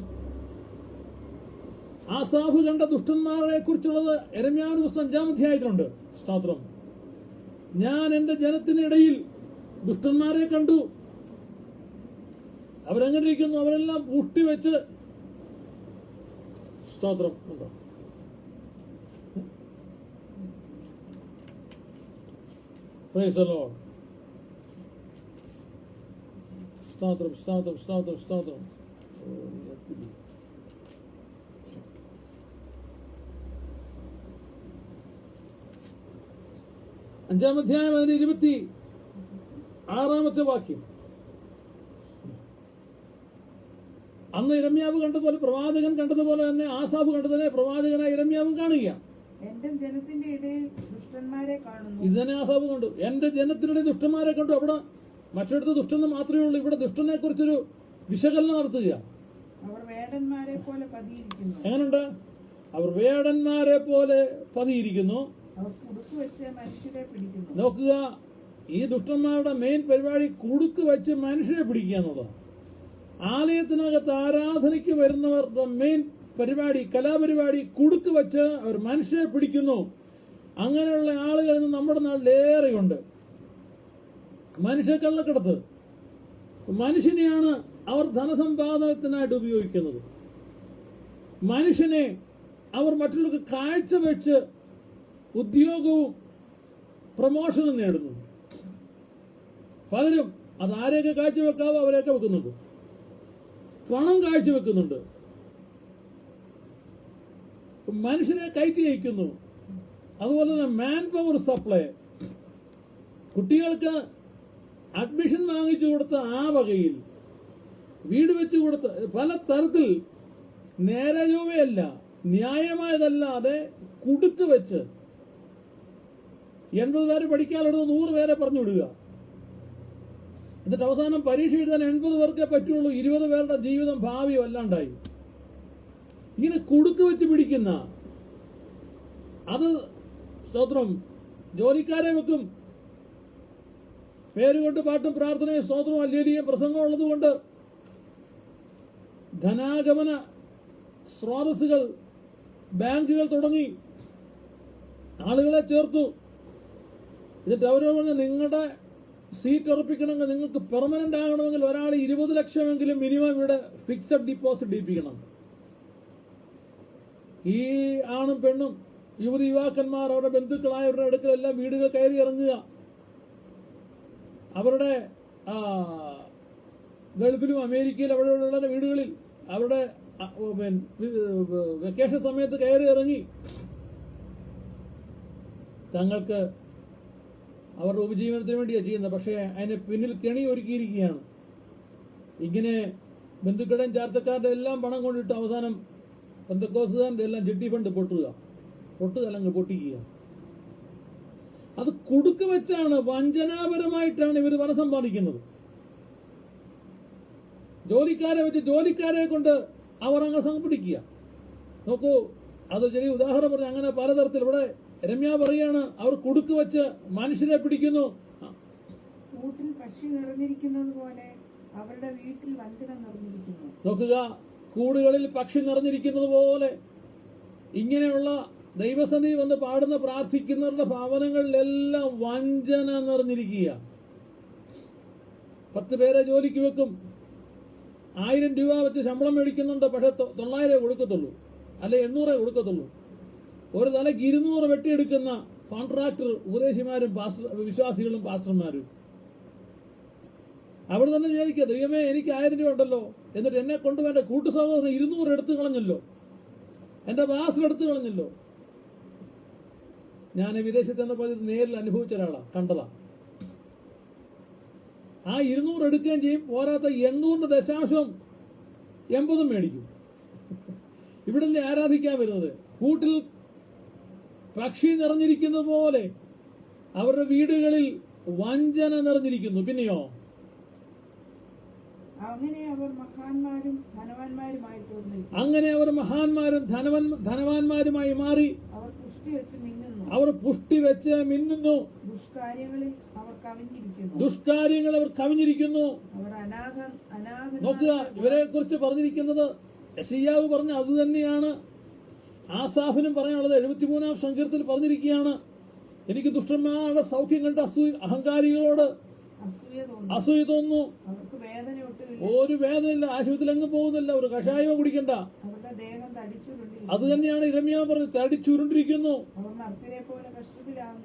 ആസാഫ് കണ്ട ദുഷ്ടന്മാരെ കുറിച്ചുള്ളത് യിരെമ്യാവിന്റെ പുസ്തകം 5-ാം അധ്യായത്തിലുണ്ട്. സ്തോത്രം. ഞാൻ എന്റെ ജനത്തിനിടയിൽ ദുഷ്ടന്മാരെ കണ്ടു. അവരെങ്ങനെ ഇരിക്കുന്നു? അവരെല്ലാം പൂട്ടിവെച്ച്, സ്തോത്രം ഉണ്ടോ? Praise the Lord. സ്തോത്രം, സ്തോത്രം, സ്തോത്രം, സ്തോത്രം. അഞ്ചാം അധ്യായം 26-ാമത്തെ വാക്യം. അന്ന് യിരെമ്യാവ് കണ്ടതുപോലെ, പ്രവാചകൻ കണ്ടതുപോലെ തന്നെ ആസാഫ് കണ്ടതിനെ പ്രവാചകനായ യിരെമ്യാവും കാണുക. എന്റെ ജനത്തിന്റെ ഇടയിൽ ദുഷ്ടന്മാരെ കാണുന്നു. ഇത് തന്നെ ആസാഫ് കണ്ടു. എന്റെ ജനത്തിനിടയിൽ ദുഷ്ടന്മാരെ കണ്ടു. അവിടെ മറ്റിടത്ത് ദുഷ്ടന് മാത്രമേ ഉള്ളൂ. ഇവിടെ ദുഷ്ടനെ കുറിച്ചൊരു വിശകലനം നടത്തുക. അവർ വേടന്മാരെ പോലെ പതിയിരിക്കുന്നു. എങ്ങനെയുണ്ട്? അവർ വേടന്മാരെ പോലെ പതിയിരിക്കുന്നു. അവർ കുടുക്ക് വെച്ച് മനുഷ്യരെ പിടിക്കുന്നു. നോക്കുക, ഈ ദുഷ്ടന്മാരുടെ മെയിൻ പരിപാടി കുടുക്ക് വെച്ച് മനുഷ്യരെ പിടിക്കുക എന്നുള്ളതാണ്. ആലയത്തിനകത്ത് ആരാധനയ്ക്ക് വരുന്നവരുടെ മെയിൻ പരിപാടി, കലാപരിപാടി കുടുക്ക് വെച്ച് അവർ മനുഷ്യരെ പിടിക്കുന്നു. അങ്ങനെയുള്ള ആളുകൾ ഇന്ന് നമ്മുടെ നാട്ടിലേറെയുണ്ട്. മനുഷ്യക്കള്ളക്കടത്ത്, മനുഷ്യനെയാണ് അവർ ധനസമ്പാദനത്തിനായിട്ട് ഉപയോഗിക്കുന്നത്. മനുഷ്യനെ അവർ മറ്റുള്ളവർക്ക് കാഴ്ചവെച്ച് ഉദ്യോഗവും പ്രമോഷനും നേടുന്നു. പലരും അത് ആരെയൊക്കെ കാഴ്ചവെക്കാവോ അവരെയൊക്കെ വെക്കുന്നുണ്ട്. പണം കാഴ്ചവെക്കുന്നുണ്ട്, മനുഷ്യനെ കയറ്റി അയക്കുന്നു. അതുപോലെ തന്നെ മാൻ പവർ സപ്ലൈ, കുട്ടികൾക്ക് അഡ്മിഷൻ വാങ്ങിച്ചു കൊടുത്ത ആ വകയിൽ വീട് വെച്ചു കൊടുത്ത പല തരത്തിൽ നേരെ ചൊവ്വയല്ല, ന്യായമായതല്ലാതെ കുടുക്ക് വെച്ച് 80 പേരെ പഠിക്കാനുള്ളത് 100 പേരെ പറഞ്ഞു വിടുക. എന്നിട്ട് അവസാനം പരീക്ഷ എഴുതാൻ 80 പേർക്കേ പറ്റുള്ളൂ. 20 പേരുടെ ജീവിതം ഭാവി വല്ലാണ്ടായി. ഇങ്ങനെ കുടുക്ക് വെച്ച് പിടിക്കുന്ന അത് സ്തോത്രം ജോലിക്കാരെ വെക്കും. പേരുകൊണ്ട് പാട്ടും പ്രാർത്ഥനയും സ്തോത്രവും അല്ലേലിയും പ്രസംഗം ഉള്ളതുകൊണ്ട് ധനാഗമന സ്രോതസ്സുകൾ ബാങ്കുകൾ തുടങ്ങി ആളുകളെ ചേർത്തു. എന്നിട്ട് അവരോട് പറഞ്ഞ് നിങ്ങളുടെ സീറ്റ് ഉറപ്പിക്കണമെങ്കിൽ, നിങ്ങൾക്ക് പെർമനന്റ് ആകണമെങ്കിൽ ഒരാൾ 20 ലക്ഷമെങ്കിലും മിനിമം ഇവിടെ ഫിക്സഡ് ഡിപ്പോസിറ്റ് ഇടിപ്പിക്കണം. ഈ ആണും പെണ്ണും യുവതി യുവാക്കന്മാർ അവരുടെ ബന്ധുക്കളായവരുടെ അടുക്കലെല്ലാം വീടുകൾ കയറി ഇറങ്ങുക. അവരുടെ ഗൾഫിലും അമേരിക്കയിലും അവിടെയുള്ള വീടുകളിൽ അവരുടെ വെക്കേഷൻ സമയത്ത് കയറി ഇറങ്ങി തങ്ങൾക്ക് അവരുടെ ഉപജീവനത്തിന് വേണ്ടിയാണ് ചെയ്യുന്നത്. പക്ഷേ അതിന് പിന്നിൽ കെണി ഒരുക്കിയിരിക്കുകയാണ്. ഇങ്ങനെ ബന്ധുക്കളുടെയും ചാർച്ചക്കാരുടെ എല്ലാം പണം കൊണ്ടിട്ട് അവസാനം പെന്തക്കോസുകാരുടെ എല്ലാം ചിട്ടി ഫണ്ട് അല്ലെങ്കിൽ പൊട്ടിക്കുക. അത് കുടുക്ക് വെച്ചാണ്, വഞ്ചനാപരമായിട്ടാണ് ഇവർ പണം സമ്പാദിക്കുന്നത്. ജോലിക്കാരെ വെച്ച് ജോലിക്കാരെ കൊണ്ട് അവർ അങ്ങ് സംഘടിക്കുക. നോക്കൂ, അത് ചെറിയ ഉദാഹരണം പറഞ്ഞ അങ്ങനെ പലതരത്തിൽ. ഇവിടെ രമ്യ പറയാണ്, അവർ കുടുക്ക് വെച്ച് മനുഷ്യരെ പിടിക്കുന്നു. കൂട്ടിൽ പക്ഷി നിറഞ്ഞിരിക്കുന്നത് പോലെ അവരുടെ വീട്ടിൽ വഞ്ചന നിറഞ്ഞിരിക്കുന്നു. നോക്കുക, കൂടുകളിൽ പക്ഷി നിറഞ്ഞിരിക്കുന്നത് പോലെ ഇങ്ങനെയുള്ള ദൈവസന്നിധി വന്ന് പാടുന്ന പ്രാർത്ഥിക്കുന്നവരുടെ ഭവനങ്ങളിലെല്ലാം വഞ്ചന നിറഞ്ഞിരിക്കുക. 10 പേരെ ജോലിക്ക് വെക്കും, 1000 രൂപ വെച്ച് ശമ്പളം മേടിക്കുന്നുണ്ട്. പക്ഷെ 900 കൊടുക്കത്തുള്ളൂ, അല്ലെ 800 കൊടുക്കത്തുള്ളൂ. ഒരു തലയ്ക്ക് 200 വെട്ടിയെടുക്കുന്ന കോൺട്രാക്ടർ ഉപദേശിമാരും വിശ്വാസികളും പാസ്റ്റർമാരും. അവിടെ തന്നെ വിചാരിക്കുക, ദൈവമേ എനിക്ക് 1000 രൂപ ഉണ്ടല്ലോ, എന്നിട്ട് എന്നെ കൊണ്ടുപോയി എന്റെ കൂട്ടു സഹോദരൻ 200 എടുത്തു കളഞ്ഞല്ലോ, എന്റെ പാസ്റ്റർ എടുത്തു കളഞ്ഞല്ലോ. ഞാൻ വിദേശത്ത് എന്നപ്പോൾ നേരിൽ അനുഭവിച്ച ഒരാളാണ്, കണ്ടതാ. ആ 200 എടുക്കുകയും ചെയ്യും, പോരാത്ത 800.80 മേടിക്കും. ഇവിടല്ലേ ആരാധിക്കാൻ വരുന്നത്? കൂട്ടിൽ പക്ഷി നിറഞ്ഞിരിക്കുന്നത് പോലെ അവരുടെ വീടുകളിൽ വഞ്ചന നിറഞ്ഞിരിക്കുന്നു. പിന്നെയോ അങ്ങനെ അവർ മഹാന്മാരും ധനവാന്മാരുമായി തീർന്നിരിക്കുന്നു. അങ്ങനെ അവർ മഹാന്മാരും ധനവാന്മാരുമായി മാറി അവർ പുഷ്ടി വെച്ച് മിന്നുന്നു. ദുഷ്കാര്യങ്ങളിൽ അവർ കവിഞ്ഞിരിക്കുന്നു. അവർ നോക്കുക, ഇവരെ കുറിച്ച് പറഞ്ഞിരിക്കുന്നത് യെശയ്യാവ് പറഞ്ഞ അത് തന്നെയാണ്. ആസാഫിനും പറയാനുള്ളത് 73-ാം സങ്കീർത്തനത്തിൽ പറഞ്ഞിരിക്കുകയാണ്, എനിക്ക് ദുഷ്ടന്മാരുടെ സൗഖ്യം കണ്ട് അഹങ്കാരികളോട് അസൂയ തോന്നുന്നു. ഒരു വേദനയില്ല, ആശുപത്രിയിൽ എങ്ങും പോകുന്നില്ല, ഒരു കഷായമോ കുടിക്കണ്ട. അത് തന്നെയാണ് ഇരമ്യാ പറഞ്ഞത്, തടിച്ചുരുണ്ടിരിക്കുന്നു.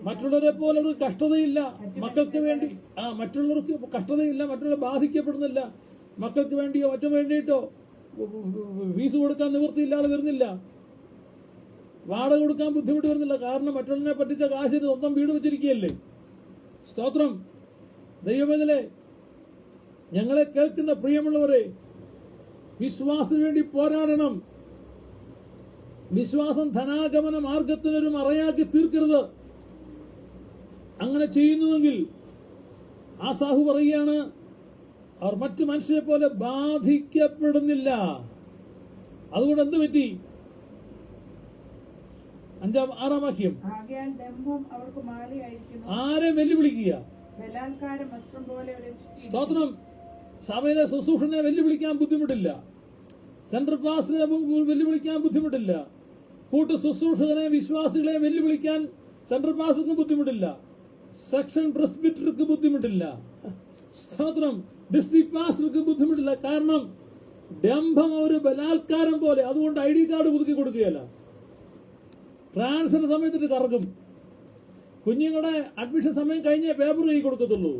മറ്റുള്ളവരെ പോലെ അവർക്ക് കഷ്ടതയില്ല, മക്കൾക്ക് വേണ്ടി മറ്റുള്ളവർക്ക് കഷ്ടതയില്ല, മറ്റുള്ളവർ ബാധിക്കപ്പെടുന്നില്ല. മക്കൾക്ക് വേണ്ടിയോ മറ്റു വേണ്ടിയിട്ടോ ഫീസ് കൊടുക്കാൻ നിവൃത്തിയില്ലാതെ വരുന്നില്ല, വാടക കൊടുക്കാൻ ബുദ്ധിമുട്ട് വരുന്നില്ല. കാരണം മറ്റുള്ളവരെ പറ്റിച്ച കാശിന് സ്വന്തം വീട് വെച്ചിരിക്കുകയല്ലേ. സ്തോത്രം. ദൈവമേതലേ, ഞങ്ങളെ കേൾക്കുന്ന പ്രിയമുള്ളവരെ, വിശ്വാസത്തിന് വേണ്ടി പോരാടണം. വിശ്വാസം ധനാഗമന മാർഗത്തിനൊരു മറയാക്കി തീർക്കരുത്. അങ്ങനെ ചെയ്യുന്നുവെങ്കിൽ ആസാഹു പറയുകയാണ്, അവർ മറ്റു മനുഷ്യരെ പോലെ ബാധിക്കപ്പെടുന്നില്ല. അതുകൊണ്ട് എന്ത് പറ്റി? 5-6 വാക്യം. ആരെ വെല്ലുവിളിക്കുക? സ്തോത്രം. സഭയിലെ ശുശ്രൂഷനെ വെല്ലുവിളിക്കാൻ ബുദ്ധിമുട്ടില്ല, സെൻട്രൽ പാസ്റ്ററിനെ വെല്ലുവിളിക്കാൻ ബുദ്ധിമുട്ടില്ല, കൂട്ടു ശുശ്രൂഷകനെ വിശ്വാസികളെ വെല്ലുവിളിക്കാൻ സെൻട്രൽ പാസ്റ്ററിന് ബുദ്ധിമുട്ടില്ല, സെക്ഷൻ പ്രസ്ബിറ്റർക്ക് ബുദ്ധിമുട്ടില്ല, സ്തോത്രം, ഡിസ്ട്രിക്ട് പാസ്റ്റർക്ക് ബുദ്ധിമുട്ടില്ല. കാരണം ഡംഭം ഒരു ബലാത്കാരം പോലെ. അതുകൊണ്ട് ID കാർഡ് പുതുക്കി കൊടുക്കുകയല്ല, ട്രാൻസ്ഫർ സമയത്തിട്ട് കറക്കും. കുഞ്ഞുങ്ങളുടെ അഡ്മിഷൻ സമയം കഴിഞ്ഞേ പേപ്പർ കൈ കൊടുക്കത്തുള്ളൂ.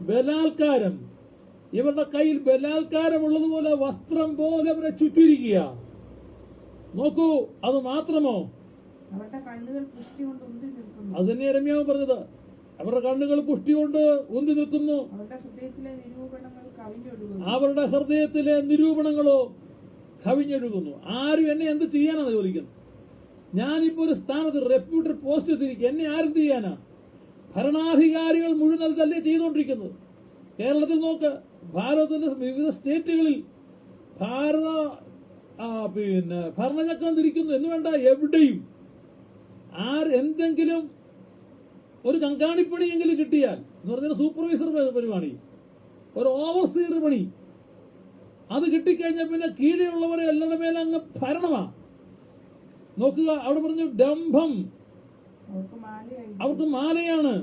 ബലാത്കാരം, ഇവരുടെ കയ്യിൽ ബലാത്കാരമുള്ളതുപോലെ വസ്ത്രം പോലെ അവരെ ചുറ്റിയിരിക്കുക. നോക്കൂ, അത് മാത്രമോ, അവരുടെ കണ്ണുകൾ പുഷ്ടി കൊണ്ട് ഉന്തി നിൽക്കുന്നു. അത് തന്നെ യരെമ്യാവ് പറഞ്ഞത്. അവരുടെ കണ്ണുകൾ പുഷ്ടി കൊണ്ട് ഉന്തി നിൽക്കുന്നു, അവരുടെ ഹൃദയത്തിലെ നിരൂപണങ്ങൾ കവിഞ്ഞൊഴുകുന്നു. അവരുടെ ഹൃദയത്തിലെ നിരൂപണങ്ങളോ കവിഞ്ഞൊഴുകുന്നു. ആരും എന്നെ എന്ത് ചെയ്യാനാണ് ചോദിക്കുന്നത്? ഞാനിപ്പോ ഒരു സ്ഥാനത്ത് റെപ്യൂട്ടഡ് പോസ്റ്റ് എത്തിയിരിക്കും, എന്നെ ആരും ചെയ്യാനാ? ഭരണാധികാരികൾ മുഴുവൻ അത് തന്നെ ചെയ്തുകൊണ്ടിരിക്കുന്നത്. കേരളത്തിൽ നോക്ക്, ഭാരതത്തിന്റെ വിവിധ സ്റ്റേറ്റുകളിൽ ഭരണചക്രം തിരിക്കുന്നു എന്ന് വേണ്ട, എവിടെയും എന്തെങ്കിലും ഒരു കങ്കാണിപ്പണിയെങ്കിലും കിട്ടിയാൽ എന്ന് പറഞ്ഞാൽ സൂപ്പർവൈസർ പരിപാടി, ഒരു ഓവർസീർ പണി, അത് കിട്ടിക്കഴിഞ്ഞാൽ പിന്നെ കീഴെയുള്ളവരെ എല്ലാവരുടെ മേലെ അങ്ങ് ഭരണമാ. നോക്കുക, അവിടെ പറഞ്ഞു ഡംഭം, അവർക്ക് മാലയാണ്,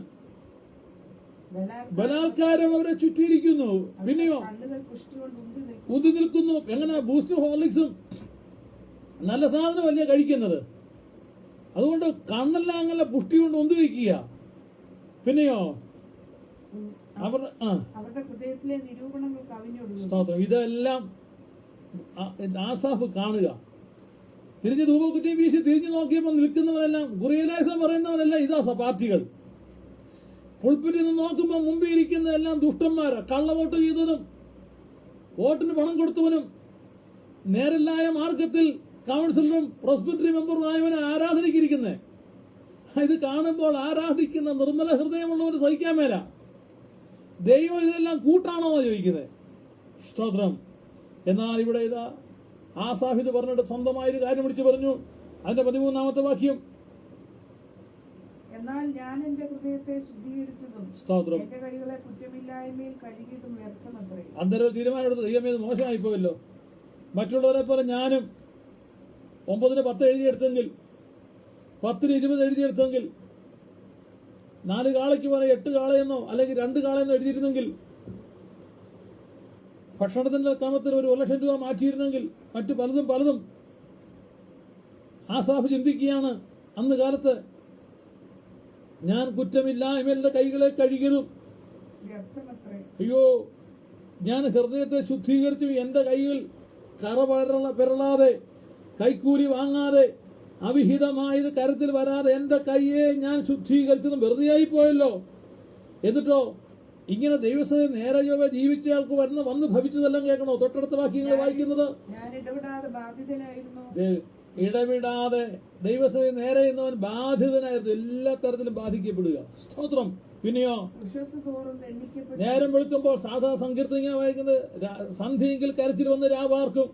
ബലാത്കാരം അവരെ ചുറ്റിയിരിക്കുന്നു. പിന്നെയോ ഉന്തി നിൽക്കുന്നു. എങ്ങനെ? ബൂസ്റ്റും ഹോർലിക്സും നല്ല സാധനമല്ലേ കഴിക്കുന്നത്, അതുകൊണ്ട് കണ്ണെല്ലാം അങ്ങനെ പുഷ്ടി കൊണ്ട് ഉന്തി വയ്ക്കുക. പിന്നെയോ അവരുടെ ഹൃദയത്തിലെ നിരൂപണങ്ങൾ കവിഞ്ഞൊഴുകുന്നു. സ്തോത്രം. ഇതെല്ലാം ആസാഫ് കാണുക. തിരിഞ്ഞ് ധൂപക്കുറ്റിയും വീശി തിരിഞ്ഞു നോക്കിയപ്പോൾ നിൽക്കുന്നവരെല്ലാം ഗുറിയലേസം പറയുന്നവരെല്ലാം ഇതാ പാർട്ടികൾ. പുൾപ്പിറ്റിൽ നിന്ന് നോക്കുമ്പോൾ മുമ്പിൽ ഇരിക്കുന്നതെല്ലാം ദുഷ്ടന്മാരാ. കള്ളവോട്ട് ചെയ്തതും വോട്ടിന് പണം കൊടുത്തവനും നേരല്ലായ മാർഗത്തിൽ കൗൺസിലറും പ്രസ്ബിറ്ററി മെമ്പറും ആയവനെ ആരാധനയ്ക്കിരിക്കുന്നേ. ഇത് കാണുമ്പോൾ ആരാധിക്കുന്ന നിർമ്മല ഹൃദയമുള്ളവർ സഹിക്കാൻ മേല. ദൈവം ഇതെല്ലാം കൂട്ടാണോ ചോദിക്കുന്നത്? സ്തോത്രം. എന്നാൽ ഇവിടെ ഇതാ ആസാഫ് പറഞ്ഞിട്ട് സ്വന്തമായൊരു കാര്യം വിളിച്ചു പറഞ്ഞു. അതിന്റെ 13-ാമത്തെ വാക്യം, എന്നാൽ ഞാൻ എന്റെ ഹൃദയത്തെ ശുദ്ധീകരിച്ചതും സ്തോത്രം എന്റെ കൈകളെ കുറ്റമില്ലായ്മയിൽ കഴുകിയതും വ്യർത്ഥമത്രേ. അന്നേരം തീരുമാനം എടുത്ത് ദൈവമേ ഇത് മോശമായി പോയല്ലോ. മറ്റുള്ളവരെ പോലെ ഞാനും 9-ന് 10 എഴുതിയെടുത്തെങ്കിൽ, 10-ന് 20 എഴുതിയെടുത്തെങ്കിൽ, 4 കാളയ്ക്ക് പോലെ 8 കാളയെന്നോ അല്ലെങ്കിൽ 2 കാളയെന്നോ എഴുതിയിരുന്നെങ്കിൽ, ഭക്ഷണത്തിന്റെ ക്രമത്തിൽ ഒരു 1,00,000 രൂപ മാറ്റിയിരുന്നെങ്കിൽ, മറ്റു പലതും ആസാഫ് ചിന്തിക്കുകയാണ്. അന്ന് കാലത്ത് ഞാൻ കുറ്റമില്ലായ്മയുടെ കൈകളെ കഴുകിയതും, അയ്യോ ഞാൻ ഹൃദയത്തെ ശുദ്ധീകരിച്ചു, എന്റെ കൈകൾ കറ പിരളാതെ, കൈക്കൂലി വാങ്ങാതെ, അവിഹിതമായത് കരത്തിൽ വരാതെ എന്റെ കൈയെ ഞാൻ ശുദ്ധീകരിച്ചതും വെറുതെയായി പോയല്ലോ. എന്നിട്ടോ ഇങ്ങനെ ദൈവസഭ നേരെ ചൊവ്വേ ജീവിച്ചയാൾക്ക് വന്ന് ഭവിച്ചതെല്ലാം കേൾക്കണോ? തൊട്ടടുത്ത വാക്യങ്ങൾ വായിക്കുന്നത്, ഇടവിടാതെ ദൈവസഭ നേരെ എന്നവൻ ബാധിതനായിരുന്നു, എല്ലാ തരത്തിലും ബാധിക്കപ്പെടുക. സ്തോത്രം. പിന്നെയോ നേരം വെളുക്കുമ്പോൾ സാധാ സങ്കീർത്തന വായിക്കുന്നത്, സന്ധ്യയെങ്കിൽ കരച്ചിൽ വന്ന് രാവാർക്കും,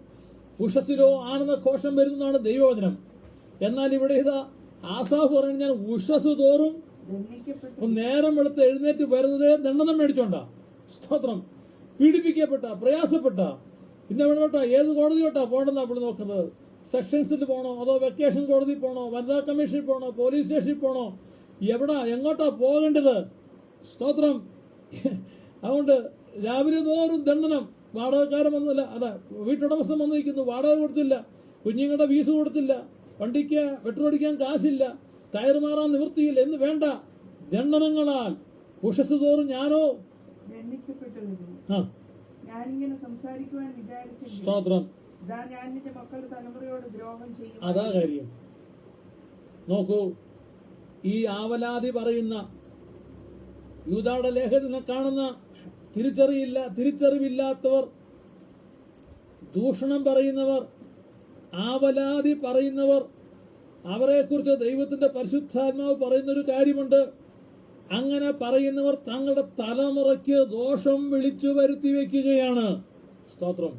ഉഷസ്സിലോ ആനന്ദ ഘോഷം വരുന്നതാണ് ദൈവവചനം. എന്നാൽ ഇവിടെ ഇതാ ആസാഫ് പറയുന്നത്, ഞാൻ ഉഷസ് തോറും നേരം വെളുത്ത് എഴുന്നേറ്റ് വരുന്നത് ദണ്ഡനം മേടിച്ചോണ്ടാ. സ്തോത്രം. പീഡിപ്പിക്കപ്പെട്ട, പ്രയാസപ്പെട്ട, ഇന്നെവിടോട്ടാ, ഏത് കോടതിയോട്ടാ പോകണമെന്നാ നമ്മൾ നോക്കുന്നത്? സെഷൻസിൽ പോകണോ, അതോ വെക്കേഷൻ കോടതി പോകണോ, വനിതാ കമ്മീഷനിൽ പോകണോ, പോലീസ് സ്റ്റേഷനിൽ പോകണോ, എങ്ങോട്ടാ പോകേണ്ടത്? സ്തോത്രം. അതുകൊണ്ട് രാവിലെ തോറും ദണ്ഡനം. വാടകക്കാരൻ വന്നില്ല, അല്ല വീട്ടുടമസ്ഥൻ വന്നിരിക്കുന്നു, വാടക കൊടുത്തില്ല, കുഞ്ഞുങ്ങളുടെ ഫീസ് കൊടുത്തില്ല, വണ്ടിക്ക് പെട്രോൾ അടിക്കാൻ കാശില്ല, ടയർ മാറാൻ നിവൃത്തിയില്ല എന്ന് വേണ്ട, ദണ്ഡനങ്ങളാൽ ഉഷസ് തോറും ഞാനോ ഞാനിങ്ങനെ സംസാരിക്കുവാൻ വിചാരിച്ചു. സ്തോത്രം. ഞാൻ നിന്റെ മക്കളുടെ തലമുറയോട് ദ്രോഹം ചെയ്യും. അതാ കാര്യം. നോക്കൂ, ഈ ആവലാതി പറയുന്ന യൂദായുടെ ലേഖനത്തിൽ കാണുന്ന തിരിച്ചറിവില്ലാത്തവർ, ദൂഷണം പറയുന്നവർ, ആവലാതി പറയുന്നവർ, അവരെക്കുറിച്ച് ദൈവത്തിന്റെ പരിശുദ്ധാത്മാവ് പറയുന്നൊരു കാര്യമുണ്ട്. അങ്ങനെ പറയുന്നവർ തങ്ങളുടെ തലമുറയ്ക്ക് ദോഷം വിളിച്ചു വരുത്തി വയ്ക്കുകയാണ്. സ്തോത്രം.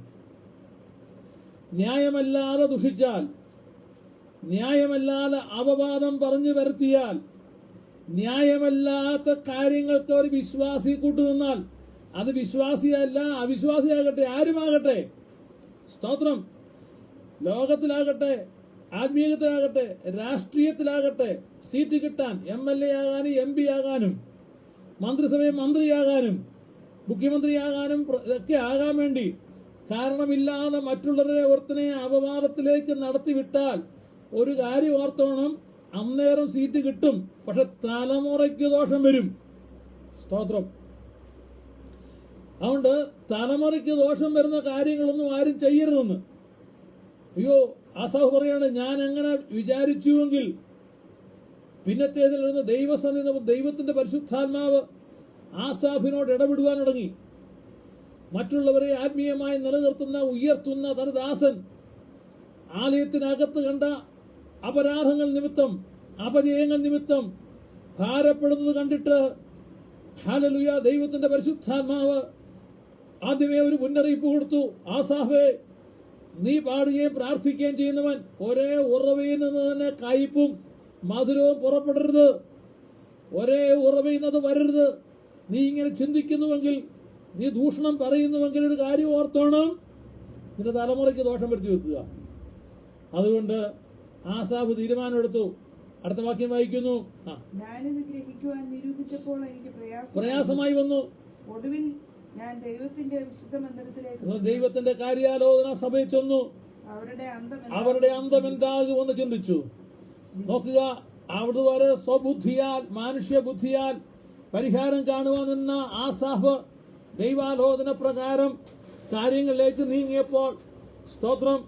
ന്യായമല്ലാതെ ദുഷിച്ചാൽ, ന്യായമല്ലാതെ അപവാദം പറഞ്ഞു വരുത്തിയാൽ, ന്യായമല്ലാത്ത കാര്യങ്ങൾക്ക് ഒരു വിശ്വാസി കൂട്ടുനിന്നാൽ അത് വിശ്വാസിയല്ല അവിശ്വാസിയാകട്ടെ, ആരുമാകട്ടെ, സ്തോത്രം, ലോകത്തിലാകട്ടെ, ആത്മീയത്തിലാകട്ടെ, രാഷ്ട്രീയത്തിലാകട്ടെ, സീറ്റ് കിട്ടാൻ MLA ആകാനും MP ആകാനും മന്ത്രിസഭയിൽ മന്ത്രിയാകാനും മുഖ്യമന്ത്രിയാകാനും ഒക്കെ ആകാൻ വേണ്ടി കാരണമില്ലാതെ മറ്റുള്ളവരെ ഒരുത്തനെ അപവാദത്തിലേക്ക് നടത്തിവിട്ടാൽ ഒരു കാര്യം ഓർത്തോണം, അന്നേരം സീറ്റ് കിട്ടും, പക്ഷെ തലമുറയ്ക്ക് ദോഷം വരും. സ്തോത്രം. അതുകൊണ്ട് തലമുറയ്ക്ക് ദോഷം വരുന്ന കാര്യങ്ങളൊന്നും ആരും ചെയ്യരുതെന്ന്. അയ്യോ, ആസാഫ് പറയാണ്, ഞാൻ എങ്ങനെ വിചാരിച്ചുവെങ്കിൽ പിന്നത്തേതിൽ നിന്ന് ദൈവത്തിന്റെ പരിശുദ്ധാത്മാവ് ആസാഫിനോട് ഇടപെടുവാൻ തുടങ്ങി. മറ്റുള്ളവരെ ആത്മീയമായി നിലനിർത്തുന്ന ഉയർത്തുന്ന തന്റെ ദാസൻ ആലയത്തിനകത്ത് കണ്ട അപരാധങ്ങൾ നിമിത്തം, അപജയങ്ങൾ നിമിത്തം ഭാരപ്പെടുന്നത് കണ്ടിട്ട് ഹല്ലേലൂയ, ദൈവത്തിന്റെ പരിശുദ്ധാത്മാവ് ആദ്യമേ ഒരു മുന്നറിയിപ്പ് കൊടുത്തു. ആസാഫേ, നീ പാടുകയും പ്രാർത്ഥിക്കുകയും ചെയ്യുന്നവൻ ഒരേ ഉറവയിൽ നിന്ന് തന്നെ കയ്പും മധുരവും പുറപ്പെടരുത്. ഒരേ ഉറവയിൽ നിന്ന് വരരുത്. നീ ഇങ്ങനെ ചിന്തിക്കുന്നുവെങ്കിൽ, നീ ദൂഷണം പറയുന്നുവെങ്കിൽ ഒരു കാര്യം ഓർത്തോണം, നിന്റെ തലമുറയ്ക്ക് ദോഷം വരുത്തി വെക്കുക. അതുകൊണ്ട് ആസാഫ് തീരുമാനമെടുത്തു. അടുത്ത വാക്യം വായിക്കുന്നു. ഞാനിത് ഗ്രഹിക്കുവാൻ നിരൂപിച്ചപ്പോൾ എനിക്ക് പ്രയാസമായി വന്നു. ഒടുവിൽ ഞാൻ ദൈവത്തിന്റെ വിശുദ്ധ മന്ദിരത്തിലേക്ക് ദൈവത്തിന്റെ കാര്യാലോചന സഭയിൽ ചെന്നു. അവരുടെ അന്തം എന്താകുമെന്ന് ചിന്തിച്ചു. നോക്കുക, അവിടെ വരെ സ്വബുദ്ധിയാൽ, മാനുഷ്യ ബുദ്ധിയാൽ പരിഹാരം കാണുവാൻ നിന്ന ആസാഫ് ദൈവാലോചന പ്രകാരം കാര്യങ്ങളിലേക്ക് നീങ്ങിയപ്പോൾ, സ്തോത്രം,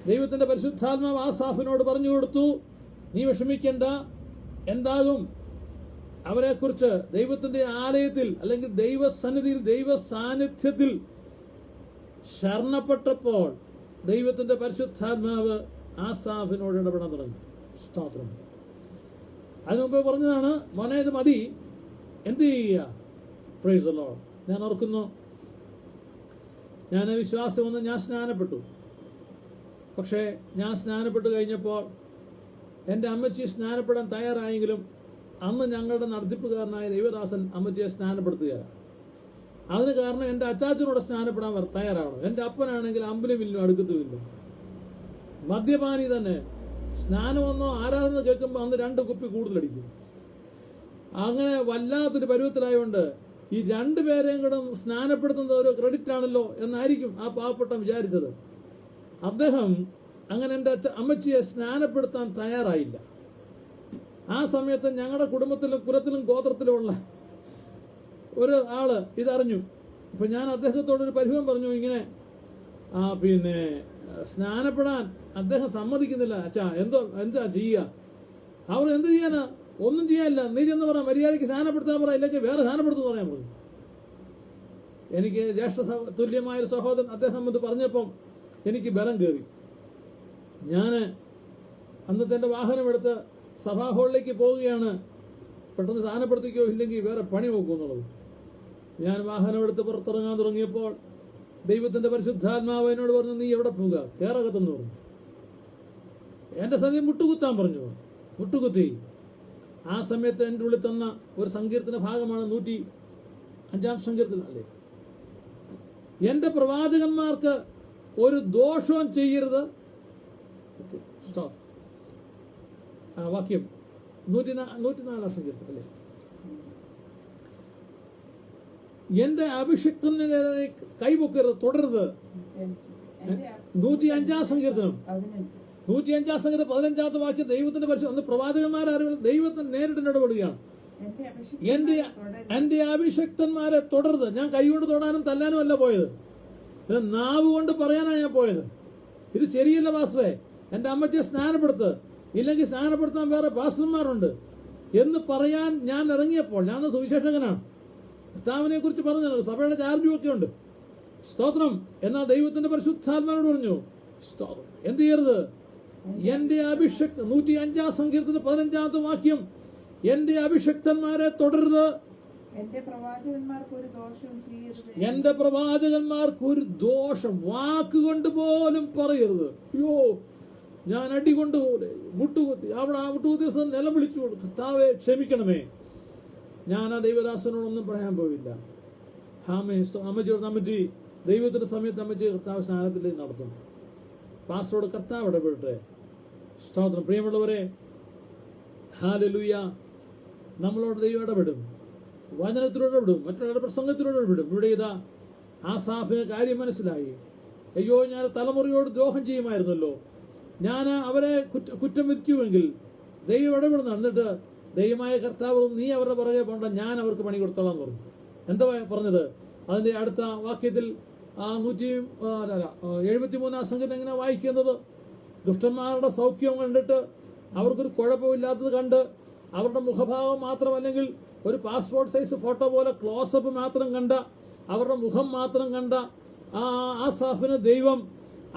ദൈവത്തിന്റെ പരിശുദ്ധാത്മാവ് ആസാഫിനോട് പറഞ്ഞു കൊടുത്തു, നീ വിഷമിക്കേണ്ട, എന്താകും. അവരെക്കുറിച്ച് ദൈവത്തിന്റെ ആലയത്തിൽ അല്ലെങ്കിൽ ദൈവസന്നിധിയിൽ, ദൈവ സാന്നിധ്യത്തിൽ ശരണപ്പെട്ടപ്പോൾ ദൈവത്തിന്റെ പരിശുദ്ധാത്മാവ് ആസാഫിനോട് ഇടപെടാൻ തുടങ്ങി. സ്തോത്രം. അതിനുമുമ്പ് പറഞ്ഞതാണ്, മോനെ ഇത് മതി, എന്ത് ചെയ്യുക. Praise the Lord. ഞാൻ ഓർക്കുന്നു, ഞാൻ വിശ്വാസം വന്ന് ഞാൻ സ്നാനപ്പെട്ടു. പക്ഷേ ഞാൻ സ്നാനപ്പെട്ട് കഴിഞ്ഞപ്പോൾ എൻ്റെ അമ്മച്ചി സ്നാനപ്പെടാൻ തയ്യാറായെങ്കിലും അന്ന് ഞങ്ങളുടെ നടത്തിപ്പുകാരനായ ദൈവദാസൻ അമ്മച്ചിയെ സ്നാനപ്പെടുത്തുകയാണ്. അതിന് കാരണം എൻ്റെ അച്ചാച്ചനോട് സ്നാനപ്പെടാൻ തയ്യാറാവണം. എൻ്റെ അപ്പനാണെങ്കിൽ അമ്പലും വില്ലും അടുക്കത്തുമില്ല, മദ്യപാനി തന്നെ. സ്നാനമെന്നോ ആരാധന കേൾക്കുമ്പോൾ അന്ന് 2 കുപ്പി കൂടുതലടിക്കും. അങ്ങനെ വല്ലാത്തൊരു പരുവത്തിലായതുകൊണ്ട് ഈ 2 പേരെയും കൂടെ സ്നാനപ്പെടുത്തുന്നത് ഒരു ക്രെഡിറ്റ് ആണല്ലോ എന്നായിരിക്കും ആ പാവപ്പെട്ടൻ വിചാരിച്ചത്. അദ്ദേഹം അങ്ങനെ എൻ്റെ അമ്മച്ചിയെ സ്നാനപ്പെടുത്താൻ തയ്യാറായില്ല. ആ സമയത്ത് ഞങ്ങളുടെ കുടുംബത്തിലും കുലത്തിലും ഗോത്രത്തിലുമുള്ള ഒരു ആള് ഇതറിഞ്ഞു. അപ്പൊ ഞാൻ അദ്ദേഹത്തോടൊരു പരിഭവം പറഞ്ഞു, ഇങ്ങനെ പിന്നെ സ്നാനപ്പെടാൻ അദ്ദേഹം സമ്മതിക്കുന്നില്ല. അച്ഛാ, എന്താ ചെയ്യുക? അവർ എന്ത് ചെയ്യാനാ? ഒന്നും ചെയ്യാനില്ല. നീ ചെന്ന് പറയാം, മര്യാദയ്ക്ക് സ്നാനപ്പെടുത്താൻ പറ, ഇല്ലെങ്കിൽ വേറെ സ്നാനപ്പെടുത്തു പറയാൻ പറഞ്ഞു. എനിക്ക് ജ്യേഷ്ഠ തുല്യമായൊരു സഹോദരൻ അദ്ദേഹം ഇത് പറഞ്ഞപ്പം എനിക്ക് ബലം കയറി. ഞാൻ അന്നത്തെ എൻ്റെ വാഹനമെടുത്ത് സഭാ ഹാളിലേക്ക് പോവുകയാണ്. പെട്ടെന്ന് സ്നാനപ്പെടുത്തിക്കോ, ഇല്ലെങ്കിൽ വേറെ പണി നോക്കൂ എന്നുള്ളത്. ഞാൻ വാഹനമെടുത്ത് പുറത്തിറങ്ങാൻ തുടങ്ങിയപ്പോൾ ദൈവത്തിന്റെ പരിശുദ്ധാത്മാവ് എന്നോട് പറഞ്ഞു, നീ എവിടെ പോവുക, കേറകത്തെന്ന് പറഞ്ഞു. എൻ്റെ സദ്യ മുട്ടുകുത്താൻ പറഞ്ഞു. മുട്ടുകുത്തി. ആ സമയത്ത് എൻ്റെ ഉള്ളിൽ തന്ന ഒരു സങ്കീർത്തന ഭാഗമാണ് 105-ാം സങ്കീർത്തനം അല്ലേ, എൻ്റെ പ്രവാചകന്മാർക്ക് ഒരു ദോഷവും ചെയ്യരുത്. വാക്യം 104-ാം സങ്കീർത്തനം അല്ലേ, എന്റെ അഭിഷിക്തനെ കൈപൊക്കരുത്, തുടരുത്. 105-ാം സങ്കീർത്തനം 105-ാം സങ്കീർത്തനം 15-ാമത്തെ വാക്യം ദൈവത്തിന്റെ പരിശുദ്ധ. അന്ന് പ്രവാചകന്മാരും ദൈവത്തിന് നേരിട്ട് ഇടപെടുകയാണ്. എന്റെ അഭിഷിക്തന്മാരെ തുടരുത്. ഞാൻ കൈകൊണ്ട് തൊടാനും തല്ലാനും അല്ല പോയത്, നാവ് കൊണ്ട് പറയാനാണ് ഞാൻ പോയത്. ഇത് ശരിയല്ല പാസ്റ്ററെ, എൻ്റെ അമ്മച്ചിയെ സ്നാനപ്പെടുത്ത്, ഇല്ലെങ്കിൽ സ്നാനപ്പെടുത്താൻ വേറെ പാസ്റ്റർമാരുണ്ട് എന്ന് പറയാൻ ഞാൻ ഇറങ്ങിയപ്പോൾ, ഞാൻ സുവിശേഷകനാണ്, കർത്താവിനെ കുറിച്ച് പറഞ്ഞല്ലോ, സഭയുടെ ചാർജും ഒക്കെ ഉണ്ട്. സ്തോത്രം. എന്നാൽ ദൈവത്തിന്റെ പരിശുദ്ധാത്മാനോട് പറഞ്ഞു, സ്തോത്രം, എന്ത് ചെയ്യരുത്? എന്റെ 105-ാം സങ്കീർത്തനം 15-ാമത്തെ വാക്യം, എന്റെ അഭിഷക്തന്മാരെ തുടരുത്, എന്റെ പ്രവാചകന്മാർക്ക് ഒരു ദോഷം വാക്കുകൊണ്ട് പോലും പറയരുത്. അയ്യോ, ഞാൻ അടികൊണ്ട് മുട്ടുകുത്തി, അവിടെ ആ മുട്ടുകുത്തി നിലം വിളിച്ചു, കർത്താവേ ക്ഷമിക്കണമേ. ഞാൻ ആ ദൈവദാസനോടൊന്നും പറയാൻ പോയില്ല. അമ്മച്ചിയോട് അമ്മച്ചി ദൈവത്തിന്റെ സമയത്ത് അമ്മച്ചി കർത്താവ് സ്നാനത്തിലേക്ക് നടത്തും. പാസ്റ്ററോട് കർത്താവ് ഇടപെട്ടെ. സ്തോത്രം. പ്രിയമുള്ളവരെ, ഹല്ലേലൂയ. നമ്മളോട് ദൈവം ഇടപെടും, വചനത്തിലൂടെ ഇടപെടും, മറ്റുള്ളവരുടെ പ്രസംഗത്തിലൂടെ ഇടപെടും. ഇവിടെ ഇതാ ആസാഫിന് കാര്യം മനസ്സിലായി. അയ്യോ, ഞാൻ തലമുറയോട് ദ്രോഹം ചെയ്യുമായിരുന്നല്ലോ, ഞാൻ അവരെ കുറ്റം വിധിച്ചുവെങ്കിൽ ദൈവം ഇടപെടുന്നതാണ്. എന്നിട്ട് ദൈവമായ കർത്താവ് നീ അവരുടെ പുറകെ പോകണ്ട, ഞാൻ അവർക്ക് പണി കൊടുത്തോളാം എന്ന് പറഞ്ഞു. എന്താ പറഞ്ഞത്? അതിന്റെ അടുത്ത വാക്യത്തിൽ 173 സംഖ്യ എങ്ങനെ വായിക്കുന്നത്? ദുഷ്ടന്മാരുടെ സൗഖ്യം കണ്ടിട്ട് അവർക്കൊരു കുഴപ്പമില്ലാത്തത് കണ്ട് അവരുടെ മുഖഭാവം മാത്രമല്ലെങ്കിൽ ഒരു പാസ്പോർട്ട് സൈസ് ഫോട്ടോ പോലെ ക്ലോസപ്പ് മാത്രം കണ്ട, അവരുടെ മുഖം മാത്രം കണ്ട ആസാഫിന് ദൈവം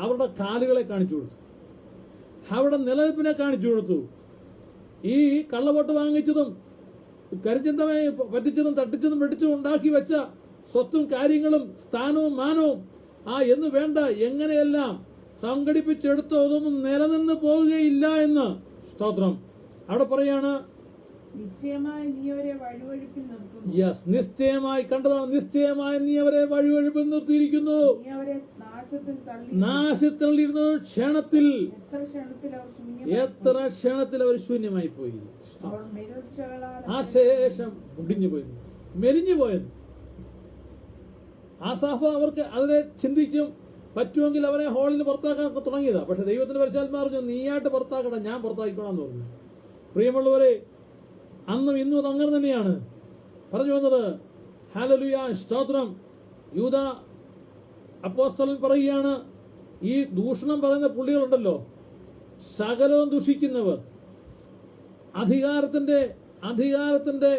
അവരുടെ കാലുകളെ കാണിച്ചു കൊടുത്തു, അവരുടെ നിലനിൽപ്പിനെ കാണിച്ചു കൊടുത്തു. ഈ കള്ളവോട്ട് വാങ്ങിച്ചതും കരിഞ്ചന്തമായി പറ്റിച്ചതും തട്ടിച്ചതും വെടിച്ചും ഉണ്ടാക്കി വെച്ച സ്വത്തും കാര്യങ്ങളും സ്ഥാനവും മാനവും എന്ന് വേണ്ട എങ്ങനെയെല്ലാം സംഘടിപ്പിച്ചെടുത്തതൊന്നും നിലനിന്ന് പോവുകയില്ല എന്ന്. സ്തോത്രം. അവിടെ പറയാണ്, നിശ്ചയമായി നീ അവരെ വഴുവഴുപ്പിൽ നിർത്തുന്നു. യെസ്, നിശ്ചയമായി കണ്ടതാണ്. നിശ്ചയമായി നീ അവരെ വഴുവഴുപ്പിൽ നിർത്തിയിരിക്കുന്നു. നീ അവരെ നാശത്തിൽ ഇരുന്നത് ക്ഷണത്തിൽ, എത്ര ക്ഷണത്തിൽ അവർ ശൂന്യമായി പോയി. ആ ശേഷം മുടിഞ്ഞു പോയി, മെലിഞ്ഞു പോയത്. ആസാഫ് അവർക്ക് അതിനെ ചിന്തിക്കും, പറ്റുമെങ്കിൽ അവരെ ഹോളിൽ പുറത്താക്കാൻ തുടങ്ങിയതാ. പക്ഷെ ദൈവത്തിന്റെ പരിശാത്മാ പറഞ്ഞു, നീയായിട്ട് പുറത്താക്കട്ടെ, ഞാൻ പുറത്താക്കിക്കോളാന്ന് പറഞ്ഞു. പ്രിയമുള്ളവരെ, അന്നും ഇന്നും അത് അങ്ങനെ തന്നെയാണ് പറഞ്ഞു വന്നത്. ഹല്ലേലൂയ, സ്തോത്രം. യൂദാ അപ്പോസ്തലൻ പറയുകയാണ്, ഈ ദൂഷണം പറയുന്ന പുള്ളികളുണ്ടല്ലോ, സകലവും ദുഷിക്കുന്നവർ, അധികാരത്തിന്റെ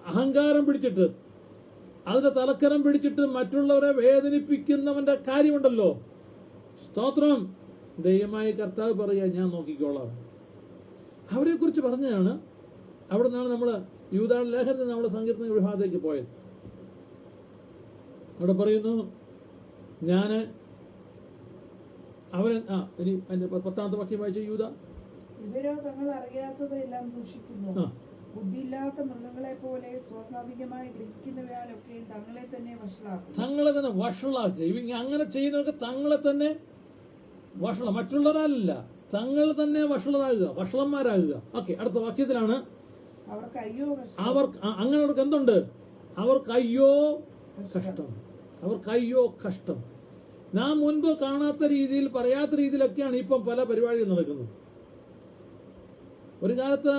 അഹങ്കാരം പിടിച്ചിട്ട്, അതിന്റെ തലക്കരം പിടിച്ചിട്ട് മറ്റുള്ളവരെ വേദനിപ്പിക്കുന്നവന്റെ കാര്യമുണ്ടല്ലോ. സ്തോത്രം. ദൈവമായ കർത്താവ് പറയുക, ഞാൻ നോക്കിക്കോളാം. അവരെ കുറിച്ച് പറഞ്ഞതാണ്. അവിടെ നിന്നാണ് നമ്മൾ യൂദായുടെ ലേഖനത്തിൽ നമ്മുടെ സങ്കീർത്തന വിഭാഗത്തേക്ക് പോയത്. അവിടെ പറയുന്നു, ഞാൻ അവൻ ഇനി അതിന്റെ 10ാമത്തെ വാക്യം വായിച്ച യൂദ, ഇവരോ തങ്ങൾ അറിയാത്തതെല്ലാം ദുഷിക്കുന്നു, ബുദ്ധിയില്ലാത്ത മൃഗങ്ങളെ പോലെ സ്വാഭാവികമായി ഗ്രഹിക്കുന്നവയാലൊക്കെ തങ്ങളെ തന്നെ വഷളാക്കുക. അങ്ങനെ ചെയ്യുന്നവർക്ക് തങ്ങളെ തന്നെ മറ്റുള്ളവരല്ല, തങ്ങൾ തന്നെ വഷളന്മാരാകുക. ഓക്കെ, അടുത്ത വാക്യത്തിലാണ്, അങ്ങനെയുള്ളവർക്ക് എന്തുണ്ട്? അവർക്ക് അയ്യോ കഷ്ടം. നാം മുൻപ് കാണാത്ത രീതിയിൽ, പറയാത്ത രീതിയിലൊക്കെയാണ് ഇപ്പം പല പരിപാടികൾ നടക്കുന്നത്. ഒരു കാലത്ത്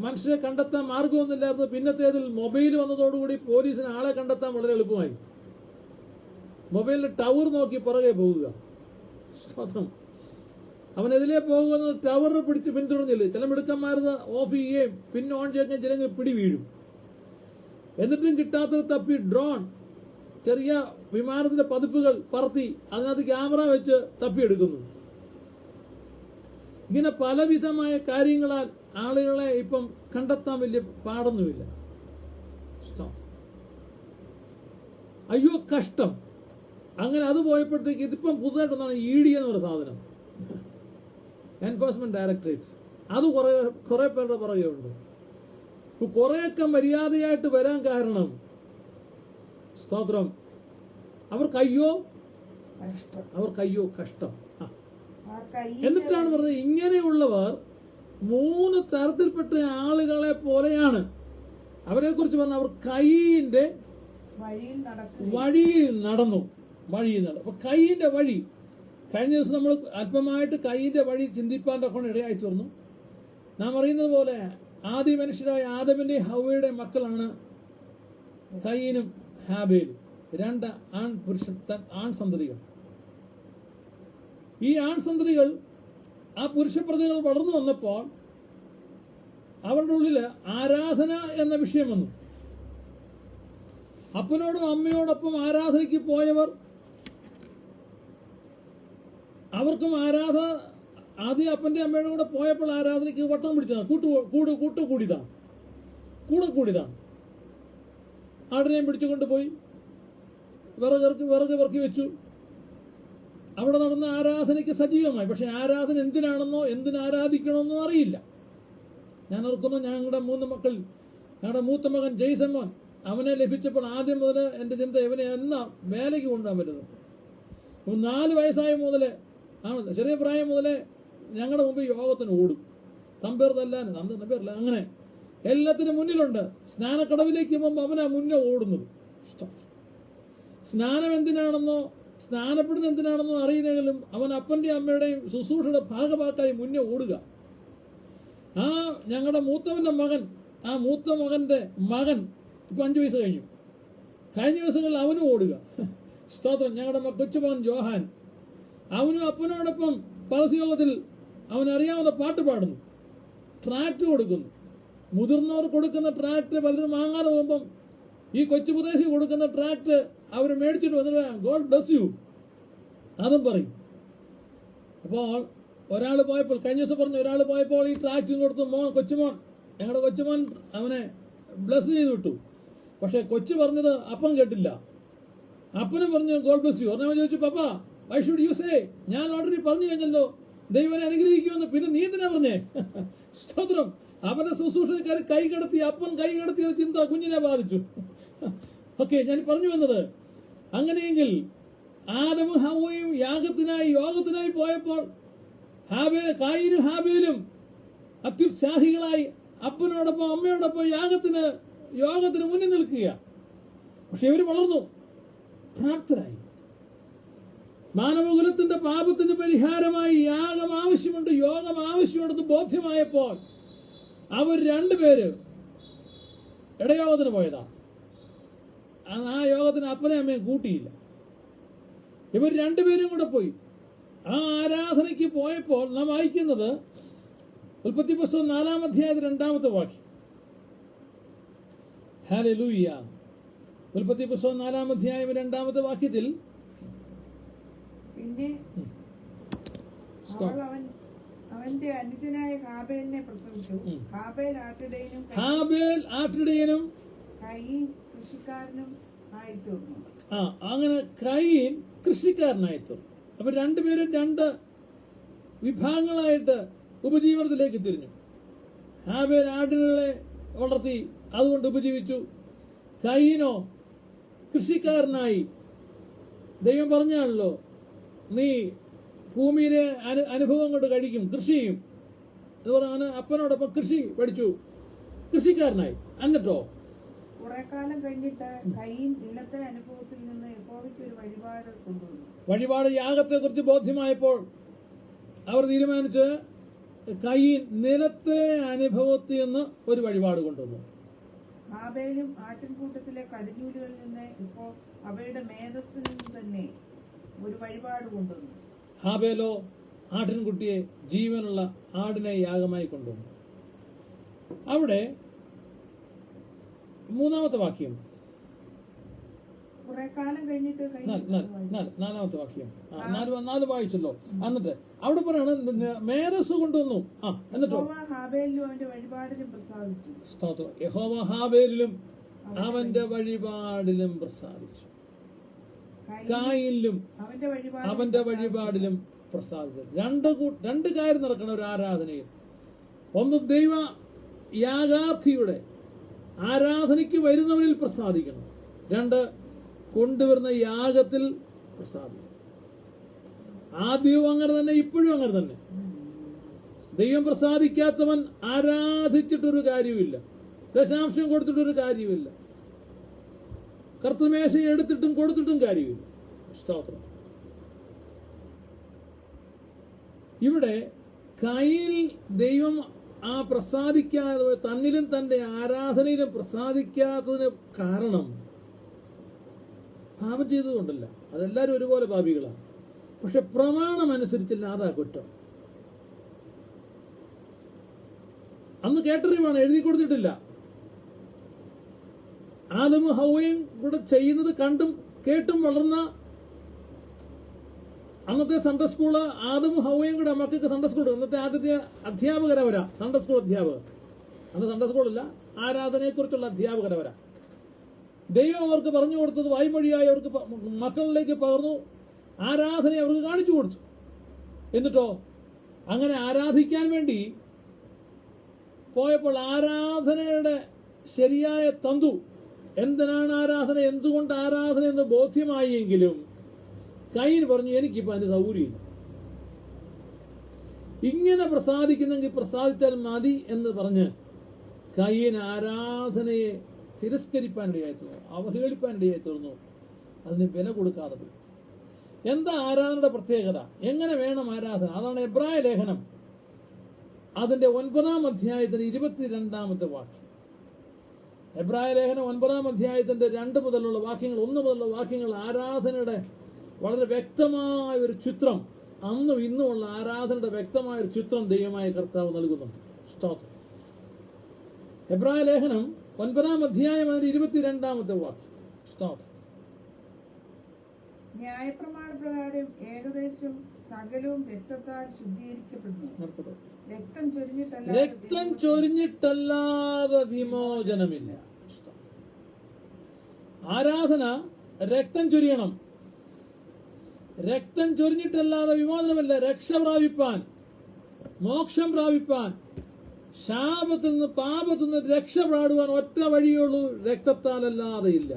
മനുഷ്യരെ കണ്ടെത്താൻ മാർഗമൊന്നുമില്ലായിരുന്നു. പിന്നത്തേതിൽ മൊബൈൽ വന്നതോടുകൂടി പോലീസിന് ആളെ കണ്ടെത്താൻ വളരെ എളുപ്പമായി. മൊബൈലിൽ ടവർ നോക്കി പുറകെ പോവുക. അവനെതിലേ പോകുന്ന ടവർ പിടിച്ച് പിന്തുടർന്നില്ലേ. ചില മിടുക്കന്മാരുന്ന് ഓഫ് ചെയ്യുകയും പിന്നെ ഓൺ ചെയ്യുകയും ചിലങ്ങൾ പിടി വീഴും. എന്നിട്ടും കിട്ടാത്ത തപ്പി ഡ്രോൺ, ചെറിയ വിമാനത്തിന്റെ പതിപ്പുകൾ പറത്തി അതിനകത്ത് ക്യാമറ വെച്ച് തപ്പിയെടുക്കുന്നു. ഇങ്ങനെ പലവിധമായ കാര്യങ്ങളാൽ ആളുകളെ ഇപ്പം കണ്ടെത്താൻ വലിയ പാടൊന്നുമില്ല. അയ്യോ കഷ്ടം. അങ്ങനെ അത് പോയപ്പോഴത്തേക്ക് ഇതിപ്പം പുതുതായിട്ടൊന്നാണ് ED എന്ന് പറയുന്ന സാധനം, എൻഫോഴ്സ്മെന്റ് ഡയറക്ടറേറ്റ്. അത് കുറെ പേരുടെ പുറകെ ഉണ്ട്. കുറെയൊക്കെ മര്യാദയായിട്ട് വരാൻ കാരണം, സ്തോത്രം, അവർക്കയ്യോ കഷ്ടം. എന്നിട്ടാണ് പറഞ്ഞത്, ഇങ്ങനെയുള്ളവർ 3 തരത്തിൽപ്പെട്ട ആളുകളെ പോലെയാണ്. അവരെ കുറിച്ച് പറഞ്ഞ, അവർ കയ്യിന്റെ വഴിയിൽ നടന്നു. അപ്പൊ കയ്യിന്റെ വഴി, കഴിഞ്ഞ ദിവസം നമ്മൾ അല്പമായിട്ട് കയ്യിന്റെ വഴി ചിന്തിപ്പാന്റെ കൊണ്ട് ഇടയായി തീർന്നു. നാം അറിയുന്നത് പോലെ ആദ്യ മനുഷ്യരായ ആദമിന്റെയും ഹവ്വയുടെയും മക്കളാണ് കയ്യനും ഹാബേലും, 2 ആൺ സന്തതികൾ. ഈ ആൺ സന്തതികൾ, ആ പുരുഷപ്രതികൾ വളർന്നു വന്നപ്പോൾ അവരുടെ ഉള്ളില് ആരാധന എന്ന വിഷയം വന്നു. അപ്പനോടും അമ്മയോടൊപ്പം ആരാധനയ്ക്ക് പോയവർ, അവർക്കും ആദ്യം അപ്പന്റെ അമ്മയുടെ കൂടെ പോയപ്പോൾ ആരാധനയ്ക്ക് വട്ടം പിടിച്ചതാണ്, കൂടിയതാണ്. ആടിനെയും പിടിച്ചുകൊണ്ട് പോയി വിറക് പെറുക്കി വെച്ചു. അവിടെ നടന്ന ആരാധനയ്ക്ക് സജീവമായി. പക്ഷെ ആരാധന എന്തിനാണെന്നോ എന്തിനാരാധിക്കണമെന്നോ അറിയില്ല. ഞാൻ ഓർക്കുന്നു, ഞങ്ങളുടെ 3 മക്കൾ, ഞങ്ങളുടെ മൂത്ത മകൻ ജെയ്സൺ മോൻ അവനെ ലഭിച്ചപ്പോൾ ആദ്യം മുതൽ എൻ്റെ ചിന്ത ഇവനെ എന്നാ വേലയ്ക്ക് കൊണ്ടുപോകാൻ പറ്റുന്നത്. 4 വയസ്സായ മുതലേ ചെറിയ പ്രായം മുതലേ ഞങ്ങളുടെ മുമ്പ് യോഗത്തിന് ഓടും. തമ്പേർ തല്ലാൻ തമ്പേറില്ല, അങ്ങനെ എല്ലാത്തിനും മുന്നിലുണ്ട്. സ്നാനക്കടവിലേക്ക് പോകുമ്പോൾ അവനാ മുന്നേ ഓടുന്നത്. സ്നാനം എന്തിനാണെന്നോ സ്നാനപ്പെടുന്ന എന്തിനാണെന്നോ അറിയുന്നെങ്കിലും അവൻ അപ്പൻ്റെയും അമ്മയുടെയും ശുശ്രൂഷയുടെ ഭാഗഭാക്കായി മുന്നേ ഓടുക. ആ ഞങ്ങളുടെ മൂത്തവന്റെ മകൻ, ആ മൂത്ത മകന്റെ മകൻ ഇപ്പൊ 5 വയസ്സ് കഴിഞ്ഞു. കഴിഞ്ഞ ദിവസങ്ങളിൽ അവനും ഓടുക. സ്തോത്രം. ഞങ്ങളുടെ കൊച്ചുമകൻ ജോഹാൻ, അവനും അപ്പനോടൊപ്പം പരസ്യയോഗത്തിൽ അവനറിയാവുന്ന പാട്ട് പാടുന്നു, ട്രാക്ട് കൊടുക്കുന്നു. മുതിർന്നവർ കൊടുക്കുന്ന ട്രാക്ട് പലരും വാങ്ങാതെ പോകുമ്പം ഈ കൊച്ചു പ്രദേശി കൊടുക്കുന്ന ട്രാക്ട് അവർ മേടിച്ചിട്ട് വന്നിട്ട് ഗോഡ് ബ്ലസ് യു അതും പറയും. അപ്പോൾ ഒരാൾ പോയപ്പോൾ, കഴിഞ്ഞ ദിവസം പറഞ്ഞു, ഒരാൾ പോയപ്പോൾ ഈ ട്രാക്റ്റും കൊടുത്തു. കൊച്ചുമോൻ, ഞങ്ങളുടെ കൊച്ചുമോൻ അവനെ ബ്ലസ് ചെയ്ത് വിട്ടു. പക്ഷെ കൊച്ചു പറഞ്ഞത് അപ്പം കേട്ടില്ല. അപ്പനും പറഞ്ഞു ഗോഡ് ബ്ലസ് യു. പറഞ്ഞവൻ ചോദിച്ചു, papa why should you say, ഞാൻ ഓൾറെഡി പറഞ്ഞു കഴിഞ്ഞല്ലോ ദൈവനെ അനുഗ്രഹിക്കുമെന്ന്, പിന്നെ നീ എന്തിനാ പറഞ്ഞേ? സ്തോത്രം. അവന്റെ ശുശ്രൂഷക്കാർ കൈ കടത്തി, അപ്പൻ കൈ കടത്തിയ ചിന്ത കുഞ്ഞിനെ ബാധിച്ചു. ഓക്കെ, ഞാൻ പറഞ്ഞു വന്നത്, അങ്ങനെയെങ്കിൽ ആദമും ഹവ്വയും യോഗത്തിനായി പോയപ്പോൾ കായീനും ഹാബേലും അത്യുത്സാഹികളായി അപ്പനോടൊപ്പം അമ്മയോടൊപ്പം യോഗത്തിന് മുന്നിൽ നിൽക്കുക. പക്ഷെ ഇവർ വളർന്നു, പ്രാപ്തരായി. മാനവകുലത്തിന്റെ പാപത്തിന് പരിഹാരമായി യാഗം ആവശ്യമുണ്ട്, യോഗം ആവശ്യമുണ്ടെന്ന് ബോധ്യമായപ്പോൾ അവർ 2 പേര് ഇടയോഗത്തിന് പോയതാ. ആ യോഗത്തിന് അപ്പനെ അമ്മയും കൂട്ടിയില്ല. ഇവർ 2 പേരും കൂടെ പോയി. ആ ആരാധനയ്ക്ക് പോയപ്പോൾ നാം വായിക്കുന്നത് ഉൽപ്പത്തി പുസ്തകം 4-ാം അധ്യായത്തിൽ 2-ാമത്തെ വാക്യം. ഹല്ലേലൂയ. ഉൽപ്പത്തി പുസ്തകം 4-ാം അധ്യായം 2-ാമത്തെ വാക്യത്തിൽ, പിന്നെ അവന്റെ അനുജനായ ഹാബേലിനെ പ്രസവിച്ചു. ഹാബേൽ ആട്ടിടയനും കയീൻ കൃഷിക്കാരനും ആയിത്തീർന്നു. അങ്ങനെ കയീൻ കൃഷിക്കാരനായി തീർന്നു. അപ്പൊ 2 പേരും 2 വിഭാഗങ്ങളായിട്ട് ഉപജീവനത്തിലേക്ക് തിരിഞ്ഞു. ഹാബേൽ ആടുകളെ വളർത്തി, അതുകൊണ്ട് ഉപജീവിച്ചു. കയീനോ കൃഷിക്കാരനായി. ദൈവം പറഞ്ഞാണല്ലോ, നീ ഭൂമിയിലെ അനുഭവം കൊണ്ട് കഴിക്കും, കൃഷി ചെയ്യും. അതുപോലെ അപ്പനോടൊപ്പം കൃഷി പഠിച്ചു, കൃഷിക്കാരനായി. എന്നിട്ടോ കുറെ കാലം കഴിഞ്ഞിട്ട് കയീൻ ഇന്നത്തെ അനുഭവത്തിൽ നിന്ന് യഹോവയ്ക്ക് ഒരു വഴിപാട് കൊണ്ടുവന്നു. വഴിപാട് യാഗത്തെ കുറിച്ച് ബോധ്യമായപ്പോൾ അവർ തീരുമാനിച്ച് കയീൻ നിലത്തെ അനുഭവത്തിൽ നിന്ന് ഒരു വഴിപാട് കൊണ്ടുവന്നു. ഹാബേലും ആട്ടിൻകൂട്ടത്തിലെ കടിഞ്ഞൂലുകളിൽ നിന്ന് ഇപ്പോൾ അവയുടെ മേധസ്സിൽ നിന്ന് തന്നെ ഒരു വഴിപാട് കൊണ്ടുവന്നു. ഹാബേലോ ആട്ടിൻകുട്ടിയെ, ജീവനുള്ള ആടിനെ യാഗമായി കൊണ്ടുവന്നു. അവിടെ 3-ാമത്തെ വാക്യം, 4-ാമത്തെ വാക്യം, 4 വായിച്ചല്ലോ. എന്നിട്ട് അവിടെ പറയാണ് മേധസ് കൊണ്ടുവന്നു. എന്നിട്ടോ സ്തോത്രം. യഹോവ ഹാബേലിലും അവന്റെ വഴിപാടിലും പ്രസാദിച്ചു, കായീനിലും അവന്റെ വഴിപാടിലും പ്രസാദിച്ചു. 2 കാര്യം നടക്കണം ഒരു ആരാധനയിൽ. ഒന്ന്, ദൈവ യാഗാർത്ഥിയുടെ ആരാധനയ്ക്ക് വരുന്നവരിൽ പ്രസാദിക്കണം. 2, കൊണ്ടുവരുന്ന യാഗത്തിൽ പ്രസാദിക്കണം. ആദ്യവും അങ്ങനെ തന്നെ, ഇപ്പോഴും അങ്ങനെ തന്നെ. ദൈവം പ്രസാദിക്കാത്തവൻ ആരാധിച്ചിട്ടൊരു കാര്യമില്ല, ദശാംശം കൊടുത്തിട്ടൊരു കാര്യമില്ല, കർത്തൃമേശ എടുത്തിട്ടും കൊടുത്തിട്ടും കാര്യമില്ല. സ്തോത്രം. ഇവിടെ കയീനിൽ ദൈവം പ്രസാദിക്കാതെ, തന്നിലും തന്റെ ആരാധനയിലും പ്രസാദിക്കാത്തതിന് കാരണം പാപം ചെയ്തതുകൊണ്ടല്ല. അതെല്ലാവരും ഒരുപോലെ പാപികളാണ്. പക്ഷെ പ്രമാണം അനുസരിച്ചില്ല, അതാ കുറ്റം. അന്ന് കേട്ടറിവാണ്, എഴുതി കൊടുത്തിട്ടില്ല. ആദമും ഹവ്വയും കൂടെ ചെയ്യുന്നത് കണ്ടും കേട്ടും വളർന്ന അന്നത്തെ സൺഡേ സ്കൂള്, ആദമും ഹവ്വയും കൂടെ മക്കൾക്ക് സൺഡേ സ്കൂൾ, അന്നത്തെ ആദ്യത്തെ അധ്യാപകരവരാ സൺഡേ സ്കൂൾ അധ്യാപകർ. അന്ന് സൺഡേ സ്കൂളില്ല, ആരാധനയെക്കുറിച്ചുള്ള അധ്യാപകരവരാ. ദൈവം അവർക്ക് പറഞ്ഞു കൊടുത്തത് വായ്മൊഴിയായി അവർക്ക് മക്കളിലേക്ക് പകർന്നു, ആരാധനയെ അവർക്ക് കാണിച്ചു കൊടുത്തു. എന്നിട്ടോ അങ്ങനെ ആരാധിക്കാൻ വേണ്ടി പോയപ്പോൾ ആരാധനയുടെ ശരിയായ തന്തു എന്തിനാണ് ആരാധന, എന്തുകൊണ്ട് ആരാധന എന്ന് ബോധ്യമായി എങ്കിലും കയ്യിൽ പറഞ്ഞു എനിക്കിപ്പോൾ അതിന് സൗകര്യമില്ല. ഇങ്ങനെ പ്രസാദിക്കുന്നെങ്കിൽ പ്രസാദിച്ചാൽ മതി എന്ന് പറഞ്ഞ് കയ്യന് ആരാധനയെ തിരസ്കരിപ്പാനിടയായി തീർന്നു, അവഹേളിപ്പാനിടയായി തീർന്നു, അതിന് വില കൊടുക്കാതെ പോയി. എന്താ ആരാധനയുടെ പ്രത്യേകത? എങ്ങനെ വേണം ആരാധന? അതാണ് എബ്രായ ലേഖനം അതിന്റെ 9-ാം അധ്യായത്തിന്റെ 22-ാമത്തെ വാക്യം. എബ്രായ ലേഖനം 9-ാം അധ്യായത്തിന്റെ 2 മുതലുള്ള വാക്യങ്ങൾ, 1 മുതലുള്ള വാക്യങ്ങൾ ആരാധനയുടെ വളരെ വ്യക്തമായ ഒരു ചിത്രം, അന്നും ഇന്നുമുള്ള ആരാധനയുടെ വ്യക്തമായ ഒരു ചിത്രം ദൈവമായ കർത്താവ് നൽകുന്നുണ്ട്. സ്തോത്രം. എബ്രായ ലേഖനം 9-ാം അധ്യായം അതിന്റെ 22-ാമത്തെ വാക്യം. സ്തോത്രം. ന്യായപ്രമാണപ്രകാരം ഏകദേശം സകലവും രക്തത്താൽ ശുദ്ധീകരിക്കപ്പെടുന്നു. രക്തം ചൊരിഞ്ഞിട്ടല്ലാതെ വിമോചനമില്ല. ആരാധന രക്തം ചൊരിയണം. രക്തം ചൊരിഞ്ഞിട്ടല്ലാതെ വിമോചനമില്ല. രക്ഷ പ്രാപിപ്പാൻ, മോക്ഷം പ്രാപിപ്പാൻ, ശാപത്തിൽ നിന്ന് പാപത്തിൽ നിന്ന് രക്ഷ പ്രാടുവാൻ ഒറ്റ വഴിയുള്ളൂ, രക്തത്താലല്ലാതെ ഇല്ല.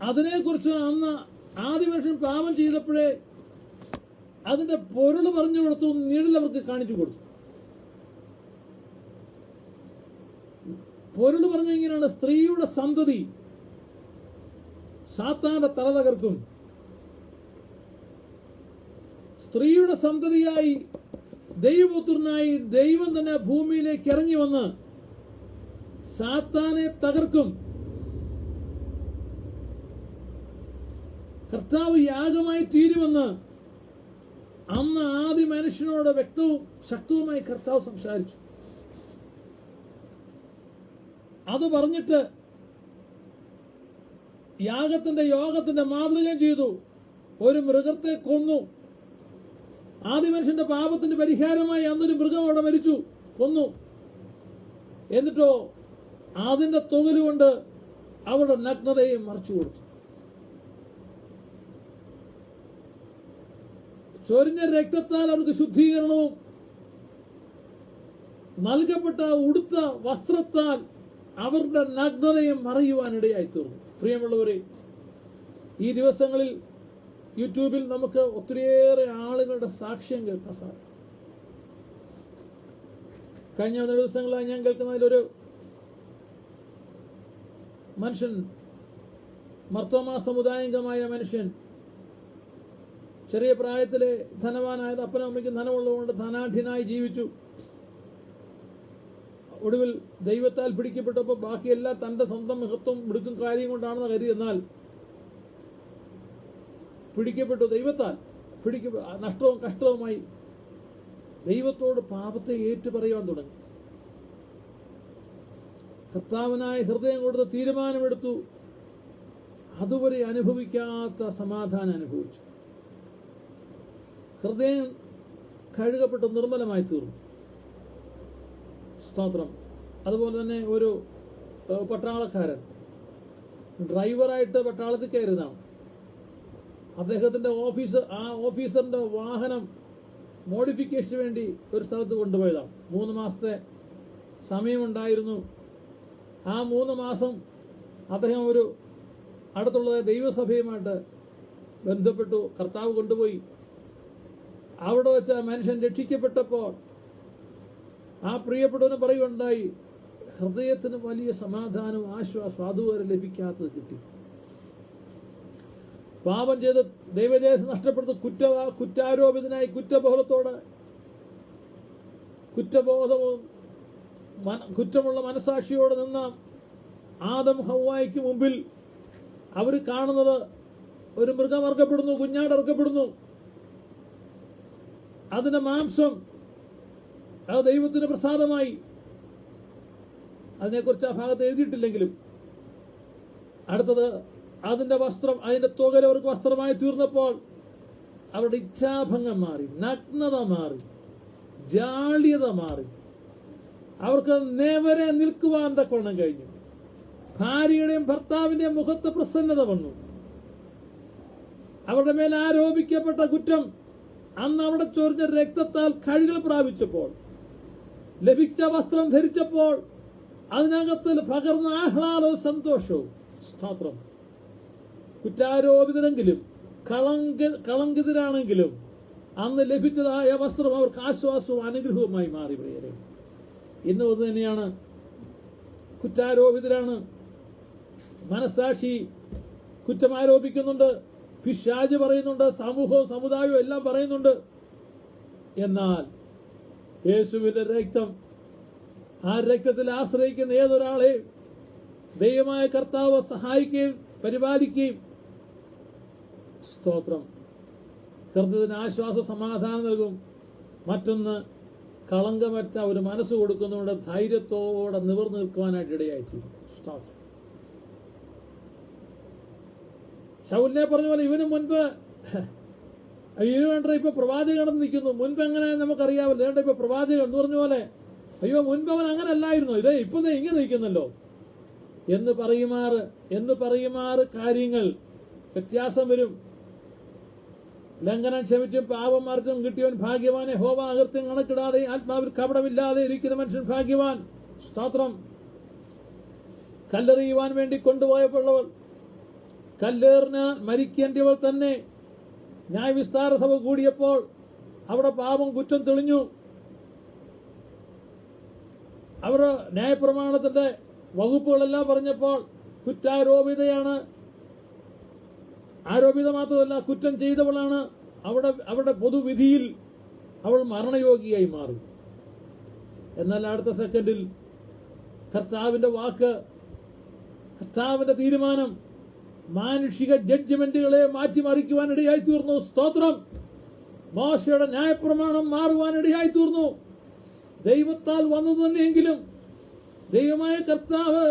അതിനെക്കുറിച്ച് അന്ന് ആദ്യ മനുഷ്യൻ പാപം ചെയ്തപ്പോഴേ അതിന്റെ പൊരുൾ പറഞ്ഞു കൊടുത്തു, നിഴൽ അവർക്ക് കാണിച്ചു കൊടുത്തു. പൊരുൾ പറഞ്ഞ ഇങ്ങനെയാണ്: സ്ത്രീയുടെ സന്തതി സാത്താന്റെ തല തകർക്കും. സ്ത്രീയുടെ സന്തതിയായി ദൈവപുത്രനായി ദൈവം തന്നെ ഭൂമിയിലേക്ക് ഇറങ്ങി വന്ന് സാത്താനെ തകർക്കും. കർത്താവ് യാഗമായി തീരുമെന്ന് അന്ന് ആദ്യ മനുഷ്യനോട് വ്യക്തവും ശക്തവുമായി കർത്താവ് സംസാരിച്ചു. അത് പറഞ്ഞിട്ട് യോഗത്തിന്റെ മാതൃകം ചെയ്തു. ഒരു മൃഗത്തെ കൊന്നു. ആദ്യ മനുഷ്യന്റെ പാപത്തിന്റെ പരിഹാരമായി അന്നൊരു മൃഗം അവിടെ മരിച്ചു, കൊന്നു. എന്നിട്ടോ അതിന്റെ തൊകലുകൊണ്ട് അവരുടെ നഗ്നതയെ മറച്ചു കൊടുത്തു. ചൊരിഞ്ഞ രക്തത്താൽ അവർക്ക് ശുദ്ധീകരണവും നൽകപ്പെട്ട ഉടുത്ത വസ്ത്രത്താൽ അവരുടെ നഗ്നതയും മറയുവാനിടയായി തീർന്നു. പ്രിയമുള്ളവരെ, ഈ ദിവസങ്ങളിൽ യൂട്യൂബിൽ നമുക്ക് ഒത്തിരിയേറെ ആളുകളുടെ സാക്ഷ്യം കേൾക്കാൻ സാധിക്കും. കഴിഞ്ഞ 1 ദിവസങ്ങളായി ഞാൻ കേൾക്കുന്നതിലൊരു മനുഷ്യൻ, മർത്തോമാ സമുദായികമായ മനുഷ്യൻ, ചെറിയ പ്രായത്തിലെ ധനവാനായത്, അപ്പനും അമ്മയ്ക്കും ധനമുള്ളതുകൊണ്ട് ധനാഢ്യനായി ജീവിച്ചു. ഒടുവിൽ ദൈവത്താൽ പിടിക്കപ്പെട്ടപ്പോൾ ബാക്കിയെല്ലാം തന്റെ സ്വന്തം മഹത്വം മിടുക്കും കാര്യം കൊണ്ടാണെന്ന് കരുതി. എന്നാൽ പിടിക്കപ്പെട്ടു, ദൈവത്താൽ നഷ്ടവും കഷ്ടവുമായി ദൈവത്തോട് പാപത്തെ ഏറ്റുപറയുവാൻ തുടങ്ങി. കർത്താവിനായ ഹൃദയം കൊടുത്ത് തീരുമാനമെടുത്തു. അതുവരെ അനുഭവിക്കാത്ത സമാധാനം അനുഭവിച്ചു. ഹൃദയം കഴുകപ്പെട്ട് നിർമ്മലമായി തീർന്നു. സ്തോത്രം. അതുപോലെ തന്നെ ഒരു പട്ടാളക്കാരൻ ഡ്രൈവറായിട്ട് പട്ടാളത്തിൽ കയറുന്നതാണ്. അദ്ദേഹത്തിന്റെ ഓഫീസറിന്റെ വാഹനം മോഡിഫിക്കേഷന് വേണ്ടി ഒരു സ്ഥലത്ത് കൊണ്ടുപോയതാണ്. 3 മാസത്തെ സമയമുണ്ടായിരുന്നു. ആ 3 മാസം അദ്ദേഹം ഒരു അടുത്തുള്ള ദൈവസഭയുമായിട്ട് ബന്ധപ്പെട്ടു. കർത്താവ് കൊണ്ടുപോയി. അവിടെ വെച്ച് ആ മനുഷ്യൻ രക്ഷിക്കപ്പെട്ടപ്പോൾ ആ പ്രിയപ്പെട്ടവന് പറയുകയുണ്ടായി, ഹൃദയത്തിന് വലിയ സമാധാനവും ആശ്വാസവും അതുവരെ ലഭിക്കാത്തത് കിട്ടി. പാപം ചെയ്ത് ദൈവദേശം നഷ്ടപ്പെടുത്തി കുറ്റാരോപിതനായി കുറ്റബോധത്തോടെ കുറ്റമുള്ള മനസാക്ഷിയോടെ നിന്ന ആദം ഹവ്വായ്ക്ക് മുമ്പിൽ അവർ കാണുന്നത് ഒരു മൃഗം അറുക്കപ്പെടുന്നു, കുഞ്ഞാട് അറുക്കപ്പെടുന്നു. അതിന്റെ മാംസം അത് ദൈവത്തിന് പ്രസാദമായി. അതിനെക്കുറിച്ച് ആ ഭാഗത്ത് എഴുതിയിട്ടില്ലെങ്കിലും അടുത്തത് അതിന്റെ വസ്ത്രം, അതിന്റെ തുകൽ അവർക്ക് വസ്ത്രമായി തീർന്നപ്പോൾ അവരുടെ ഇച്ഛാഭംഗം മാറി, നഗ്നത മാറി, ജാള്യത മാറി. അവർക്ക് നേവരെ നിൽക്കുവാൻ തക്കവണ്ണം കഴിഞ്ഞു. ഭാര്യയുടെയും ഭർത്താവിന്റെയും മുഖത്ത് പ്രസന്നത വന്നു. അവരുടെ മേൽ ആരോപിക്കപ്പെട്ട കുറ്റം അന്ന് അവിടെ ചൊരിഞ്ഞ രക്തത്താൽ കഴുകൽ പ്രാപിച്ചപ്പോൾ, ലഭിച്ച വസ്ത്രം ധരിച്ചപ്പോൾ അതിനകത്ത് പകർന്ന ആഹ്ലാദവും സന്തോഷവും. സ്തോത്രം. കുറ്റാരോപിതരെങ്കിലും കളങ്കിതരാണെങ്കിലും അന്ന് ലഭിച്ചതായ വസ്ത്രം അവർക്ക് ആശ്വാസവും അനുഗ്രഹവുമായി മാറി. പ്രിയരെ, ഇന്നും അത് തന്നെയാണ്. കുറ്റാരോപിതരാണ്. മനസാക്ഷി കുറ്റം ആരോപിക്കുന്നുണ്ട്, പിശാച് പറയുന്നുണ്ട്, സമൂഹവും സമുദായവും എല്ലാം പറയുന്നുണ്ട്. എന്നാൽ യേശുവിന്റെ രക്തം, ആ രക്തത്തിൽ ആശ്രയിക്കുന്ന ഏതൊരാളെയും ദൈവമായ കർത്താവ് സഹായിക്കുകയും പരിപാലിക്കുകയും, സ്തോത്രം, ഹൃദയത്തിന് ആശ്വാസ സമാധാനം നൽകും. മറ്റൊന്ന്, കളങ്കമറ്റ ഒരു മനസ്സ് കൊടുക്കുന്നതുകൊണ്ട് ധൈര്യത്തോടെ നിവർന്നു നിൽക്കുവാനായിട്ട് ഇടയായിത്തീരും. സ്തോത്രം. ശൗലിനെ പറഞ്ഞ പോലെ ഇവന് മുൻപ് ഇവന് വേണ്ട ഇപ്പൊ പ്രവാചകൻ കടന്ന് നിൽക്കുന്നു. മുൻപ് എങ്ങനെ നമുക്കറിയാമല്ലോ. വേണ്ട ഇപ്പൊ പ്രവാചകൻ എന്ന് പറഞ്ഞ പോലെ, അയ്യോ മുൻപ് അവൻ അങ്ങനെ അല്ലായിരുന്നു, ഇതേ ഇപ്പൊ ഇങ്ങനെ നിൽക്കുന്നല്ലോ എന്ന് പറയുമാറ് കാര്യങ്ങൾ വ്യത്യാസം വരും. ലംഘനം ക്ഷമിച്ചും പാപം മറിച്ചും കിട്ടിയവൻ ഭാഗ്യവാനെ. ഹോവ അകൃത്യം കണക്കിടാതെ ആത്മാവിൽ കപടമില്ലാതെ ഇരിക്കുന്ന മനുഷ്യൻ ഭാഗ്യവാൻ. സ്തോത്രം. കല്ലെറിയുവാൻ വേണ്ടി കൊണ്ടുപോയപ്പോഴവൾ കല്ലേറിന് മരിക്കേണ്ടവൾ തന്നെ ന്യായവിസ്താര സഭ കൂടിയപ്പോൾ അവിടെ പാപം കുറ്റം തെളിഞ്ഞു. അവർ ന്യായപ്രമാണത്തിന്റെ വകുപ്പുകളെല്ലാം പറഞ്ഞപ്പോൾ കുറ്റാരോപിതയാണ്. ആരോപിത മാത്രമല്ല, കുറ്റം ചെയ്തവളാണ്. അവരുടെ പൊതുവിധിയിൽ അവൾ മരണയോഗിയായി മാറി. എന്നാൽ അടുത്ത സെക്കൻഡിൽ കർത്താവിന്റെ വാക്ക്, കർത്താവിന്റെ തീരുമാനം മാനുഷിക ജഡ്ജ്മെന്റുകളെ മാറ്റിമറിക്കുവാൻ ഇടയായി തീർന്നു. സ്തോത്രം. മോശയുടെ ന്യായപ്രമാണം മാറുവാൻ ഇടയായി തീർന്നു. ദൈവത്താൽ വന്നു തന്നെയെങ്കിലും ദൈവമായ കർത്താവ്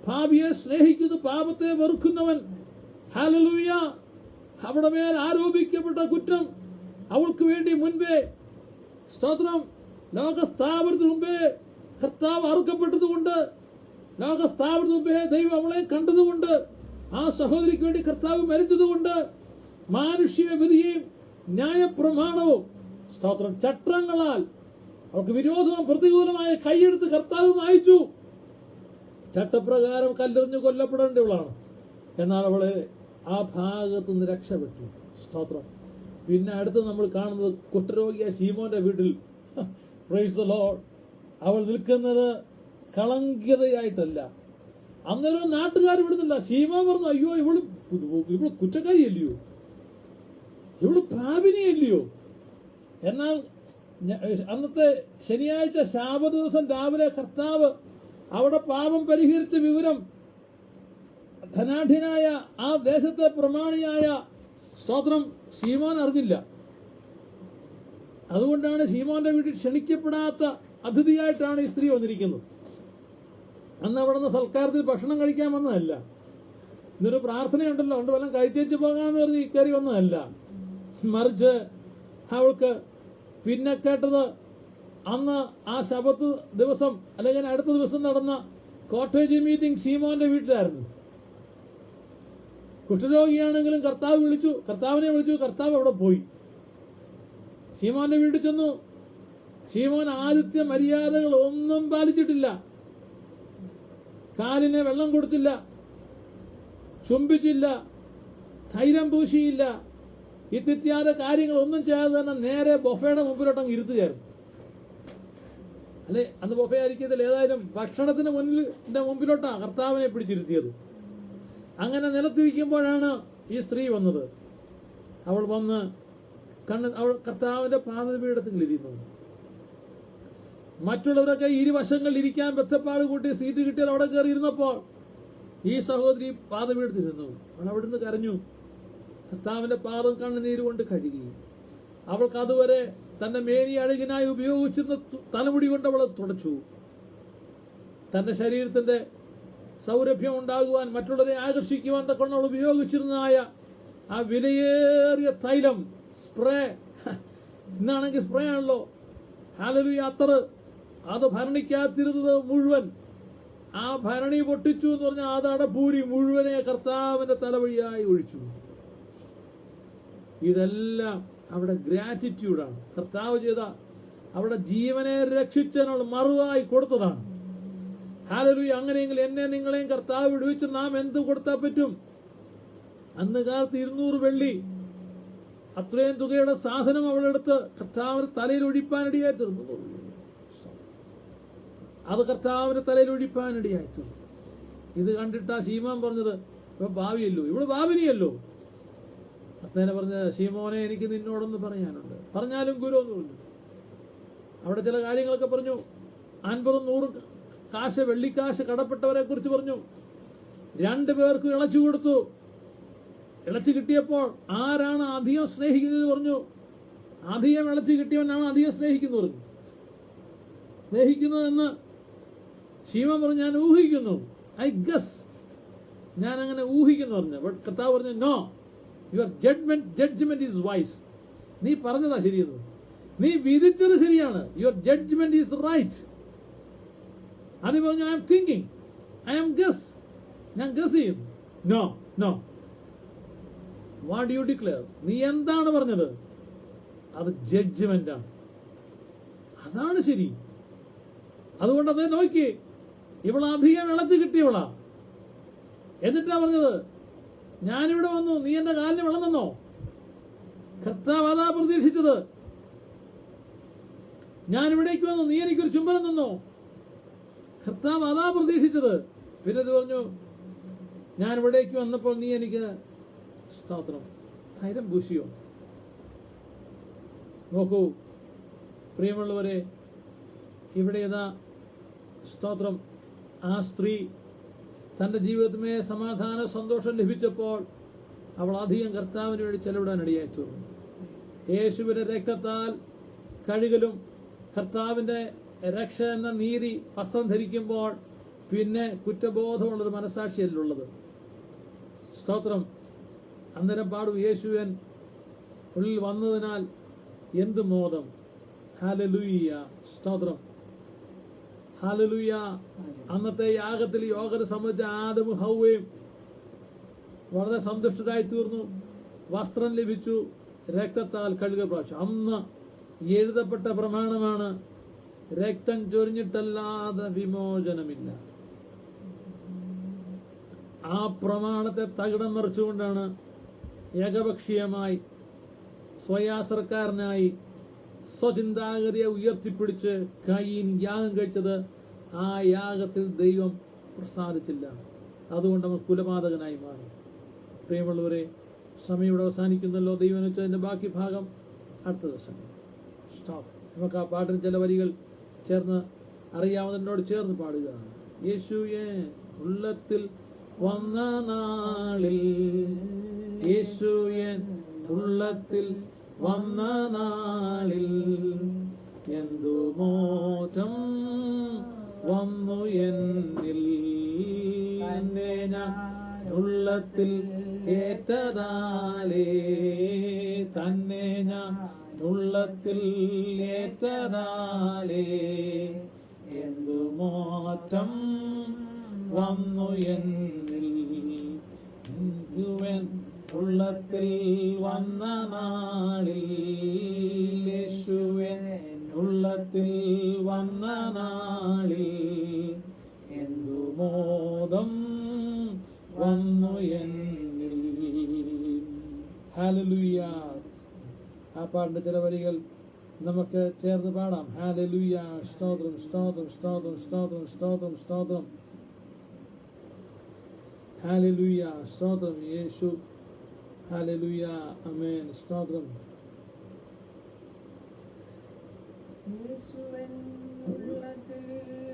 പാപിയെ സ്നേഹിക്കുന്നു, പാപത്തെ വെറുക്കുന്നവൻ. ഹല്ലേലൂയ. അവിടെ മേൽ ആരോപിക്കപ്പെട്ട കുറ്റം അവൾക്ക് വേണ്ടി മുൻപേ, സ്തോത്രം, ലോകസ്ഥാപനത്തിന് മുമ്പേ കർത്താവ് അറുക്കപ്പെട്ടതുകൊണ്ട്, ലോകസ്ഥാപനത്തിന് മുമ്പേ ദൈവം അവളെ കണ്ടതുകൊണ്ട്, ആ സഹോദരിക്ക് വേണ്ടി കർത്താവ് മരിച്ചതുകൊണ്ട്, മാനുഷിക വിധിയെയും ന്യായപ്രമാണവും, സ്തോത്രം, ചട്ടങ്ങളാൽ അവൾക്ക് വിരോധവും പ്രതികൂലമായ കൈയെടുത്ത് കർത്താവ് വായിച്ചു. ചട്ടപ്രകാരം കല്ലെറിഞ്ഞു കൊല്ലപ്പെടേണ്ടവളാണ്. എന്നാൽ അവളെ ആ ഭാഗത്തു നിന്ന് രക്ഷപ്പെട്ടു. സ്തോത്രം. പിന്നെ അടുത്ത് നമ്മൾ കാണുന്നത് കുഷ്ഠരോഗിയ ശീമോന്റെ വീട്ടിൽ, പ്രൈസ് ദി ലോർഡ്, അവൾ നിൽക്കുന്നത് കളങ്കിതയായിട്ടല്ല. അന്നേരം നാട്ടുകാർ വിടുന്നില്ല. ശീമോൻ പറഞ്ഞു, അയ്യോ ഇവള് കുറ്റക്കാരിയല്ലയോ, ഇവള് പാപിനിയല്ലയോ. എന്നാൽ അന്നത്തെ ശനിയാഴ്ച ശാബത ദിവസം രാവിലെ കർത്താവ് അവിടെ പാപം പരിഹരിച്ച വിവരം ധനാഢ്യനായ ആ ദേശത്തെ പ്രമാണിയായ, സ്തോത്രം, ശീമോൻ അറിഞ്ഞില്ല. അതുകൊണ്ടാണ് ശീമോന്റെ വീട്ടിൽ ക്ഷണിക്കപ്പെടാത്ത അതിഥിയായിട്ടാണ് ഈ സ്ത്രീ വന്നിരിക്കുന്നത്. അന്ന് അവിടെ നിന്ന് സൽക്കാരത്തിൽ ഭക്ഷണം കഴിക്കാൻ വന്നതല്ല. ഇന്നൊരു പ്രാർത്ഥനയുണ്ടല്ലോ, അതുകൊണ്ട് വല്ലതും കഴിച്ചേച്ച് പോകാമെന്ന് പറഞ്ഞ് കയറി വന്നതല്ല. മറിച്ച് അവൾക്ക് പിന്നെ കേട്ടത് അന്ന് ആ ശബത്ത് ദിവസം അല്ലെങ്കിൽ അടുത്ത ദിവസം നടന്ന കോട്ടേജ് മീറ്റിംഗ് ശീമോന്റെ വീട്ടിലായിരുന്നു. കുഷ്ഠരോഗിയാണെങ്കിലും കർത്താവിനെ വിളിച്ചു. കർത്താവ് അവിടെ പോയി. ശീമോന്റെ വീട്ടിൽ ചെന്നു. ശീമോൻ ആദിത്യ മര്യാദകൾ ഒന്നും പാലിച്ചിട്ടില്ല. കാലിന് വെള്ളം കൊടുത്തില്ല, ചുംബിച്ചില്ല, തൈലം പൂശിയില്ല. ഇത്യാദി കാര്യങ്ങളൊന്നും ചെയ്യാതെ തന്നെ നേരെ ബൊഫയുടെ മുമ്പിലോട്ടങ്ങ് ഇരുത്തുകയായിരുന്നു. അല്ലെ, അന്ന് ബൊഫെ ആയിരിക്കത്തില്ല, ഏതായാലും ഭക്ഷണത്തിന് മുമ്പിലോട്ടാണ് കർത്താവിനെ പിടിച്ചിരുത്തിയത്. അങ്ങനെ നിലത്തിരിക്കുമ്പോഴാണ് ഈ സ്ത്രീ വന്നത്. അവൾ വന്ന് അവൾ കർത്താവിന്റെ പാദപീഠത്തിൽ ഇരുന്നു. മറ്റുള്ളവരൊക്കെ ഇരുവശങ്ങളിൽ ഇരിക്കാൻ ബന്ധപ്പാട് കൂട്ടി സീറ്റ് കിട്ടിയാൽ അവിടെ കയറി ഇരുന്നപ്പോൾ ഈ സഹോദരി പാദപീഠത്തിരുന്നു. അവൾ അവിടുന്ന് കരഞ്ഞു. കർത്താവിന്റെ പാദം കണ്ണുനീര് കൊണ്ട് കഴുകി. അവൾക്ക് അതുവരെ തന്റെ മേനി അഴകിനായി ഉപയോഗിച്ചിരുന്ന തലമുടി കൊണ്ട് അവളെ തുടച്ചു. തന്റെ ശരീരത്തിന്റെ സൗരഭ്യം ഉണ്ടാകുവാൻ, മറ്റുള്ളവരെ ആകർഷിക്കുവാൻ കൊണ്ട് അവൾ ഉപയോഗിച്ചിരുന്നതായ ആ വിലയേറിയ തൈലം, സ്പ്രേ, ഇന്നാണെങ്കിൽ സ്പ്രേ ആണല്ലോ, ഹല്ലേലൂയ, അത്തറ്, അത് ഭരണിക്കാത്തിരുന്നത് മുഴുവൻ ആ ഭരണി പൊട്ടിച്ചു എന്ന് പറഞ്ഞാൽ അത് അടപ്പൂരി മുഴുവനെ കർത്താവിന്റെ തലവഴിയായി ഒഴിച്ചു. ഇതെല്ലാം അവിടെ ഗ്രാറ്റിറ്റ്യൂഡാണ്. കർത്താവ് ചെയ്ത അവിടെ ജീവനെ രക്ഷിച്ചതിനുള്ള മറുവായി കൊടുത്തതാണ്. ഹല്ലേലൂയ. അങ്ങനെയെങ്കിൽ എന്നെ നിങ്ങളെയും കർത്താവ് വിടുവിച്ച് നാം എന്ത് കൊടുത്താൽ പറ്റും? അന്ന് കാലത്ത് 200 വെള്ളി അത്രയും തുകയുടെ സാധനം അവളെടുത്ത് കർത്താവിന് തലയിൽ ഒഴിപ്പാനിടയായി തീർന്നു. അത് കർത്താവിന് തലയിൽ ഒഴിപ്പാനിടയായി തീർന്നു. ഇത് കണ്ടിട്ടാ ശീമോൻ പറഞ്ഞത്, ഇപ്പൊ ഭാവിയല്ലോ, ഇവിടെ ഭാവിനിയല്ലോ. അത്തേനെ പറഞ്ഞ, ശീമോനെ എനിക്ക് നിന്നോടൊന്ന് പറയാനുണ്ട്. പറഞ്ഞാലും ഗുരു എന്ന് പറഞ്ഞു. അവിടെ ചില കാര്യങ്ങളൊക്കെ പറഞ്ഞു. 50-100 കാശ് വെള്ളിക്കാശ് കടപ്പെട്ടവരെ കുറിച്ച് പറഞ്ഞു. 2 പേർക്ക് ഇളച്ചു കൊടുത്തു. ഇളച്ചു കിട്ടിയപ്പോൾ ആരാണ് അധികം സ്നേഹിക്കുന്നത് പറഞ്ഞു. അധികം ഇളച്ചു കിട്ടിയവനാണ് അധികം സ്നേഹിക്കുന്നു പറഞ്ഞു. സ്നേഹിക്കുന്നതെന്ന് ശീമോൻ പറഞ്ഞു, ഞാൻ ഊഹിക്കുന്നു, ഐ ഗസ്, ഞാൻ അങ്ങനെ ഊഹിക്കുന്നു പറഞ്ഞു. ബട്ട് കർത്താവ് പറഞ്ഞു, no, your judgment is wise. നീ പറഞ്ഞതാ ശരിയെന്ന്, നീ വിധിച്ചത് ശരിയാണ്. Your judgment is right. അത് പറഞ്ഞു, I'm thinking, I'm guess, ഞാൻ ഗസ് ചെയ്യുന്നു. No no, what you declare, നീ എന്താണ് പറഞ്ഞത് അത് ജഡ്ജ്മെന്റ് ആണ്, അതാണ് ശരി. അതുകൊണ്ട് അതേ നോക്കി, ഇവളധികം ഇളച്ചു കിട്ടിയവളാ. എന്നിട്ടാ പറഞ്ഞത്, ഞാനിവിടെ വന്നു, നീ എന്റെ കാലിന് വെള്ളം തന്നോ? കർത്താവ് അതാ പ്രതീക്ഷിച്ചത്. ഞാനിവിടേക്ക് വന്നു, നീ എനിക്കൊരു ചുംബനം തന്നോ? കർത്താവ് അതാ പ്രതീക്ഷിച്ചത്. പിന്നെ ഇത് പറഞ്ഞു, ഞാനിവിടേക്ക് വന്നപ്പോൾ നീ എനിക്ക് സ്തോത്രം ധൈര്യം പൂശിയോ? നോക്കൂ പ്രിയമുള്ളവരെ, ഇവിടെ ഏതാ സ്തോത്രം, ആ സ്ത്രീ തന്റെ ജീവിതത്തിലെ സമാധാന സന്തോഷം ലഭിച്ചപ്പോൾ അവൾ അധികം കർത്താവിന് വേണ്ടി ചെലവിടാൻ ഇടയായി തീർന്നു. യേശുവിന്റെ രക്തത്താൽ കഴുകലും കർത്താവിന്റെ രക്ഷ എന്ന നീതി വസ്ത്രം ധരിക്കുമ്പോൾ പിന്നെ കുറ്റബോധമുള്ളൊരു മനസാക്ഷിയല്ലുള്ളത്. സ്തോത്രം. അന്നേരം പാടും, യേശുവൻ ഉള്ളിൽ വന്നതിനാൽ എന്ത് മോദം. ഹല്ലേലൂയ, സ്തോത്രം, ഹല്ലേലൂയ. അന്നത്തെ യാഗത്തിൽ യോഗത്തെ സംബന്ധിച്ച ആദമും ഹൗവയും വളരെ സന്തുഷ്ടരായി തീർന്നു. വസ്ത്രം ലഭിച്ചു, രക്തത്താൽ കഴുക പ്രാപിച്ചു. അന്ന് എഴുതപ്പെട്ട പ്രമാണമാണ്, രക്തം ചൊരിഞ്ഞിട്ടല്ലാതെ വിമോചനമില്ല. ആ പ്രമാണത്തെ തകിടം മറിച്ചുകൊണ്ടാണ് ഏകപക്ഷീയമായി സ്വയാസർക്കാരനായി സ്വചിന്താഗതിയെ ഉയർത്തിപ്പിടിച്ച് കയീൻ യാഗം കഴിച്ചത്. ആ യാഗത്തിൽ ദൈവം പ്രസാദിച്ചില്ല. അതുകൊണ്ട് അവൻ കുലപാതകനായി മാറി. പ്രിയമുള്ളവരെ, സമയം ഇവിടെ അവസാനിക്കുന്നല്ലോ. ദൈവം വെച്ചതിന്റെ ബാക്കി ഭാഗം അടുത്ത ദിവസം. നമുക്ക് ആ പാട്ടിന് ചില വരികൾ ചേർന്ന് അറിയാവുന്നതിനോട് ചേർന്ന് പാടുക. യേശുവേ ഉള്ളത്തിൽ വന്ന നാളിൽ, യേശുവേ ഉള്ളത്തിൽ വന്ന നാളിൽ എന്തു മോചം വന്നു എന്നിൽ, എന്നെ ഞാൻ ഉള്ളത്തിൽ ഏറ്റതാലേ, തന്നെ ഞാൻ ഉള്ളത്തിൽ ഏറ്റതാലേ എന്തു മോചം വന്നു എന്നിൽ, ഉള്ളത്തിൽ വന്ന നാളിൽ, യേശുവേ ഉള്ളത്തിൽ വന്ന നാളിൽ എന്തു മോദം വന്നു എന്നിൽ. ഹല്ലേലൂയ. ആ പാട്ടിന്റെ ചില വരികൾ നമുക്ക് ചേർന്ന് പാടാം. ഹല്ലേലൂയ, സ്തോത്രം സ്തോത്രം സ്തോത്രം സ്തോത്രം സ്തോത്രം സ്തോത്രം. ഹല്ലേലൂയ, സ്തോത്രം യേശു. ഹല്ലേലൂയ, ആമേൻ, സ്തോത്രം.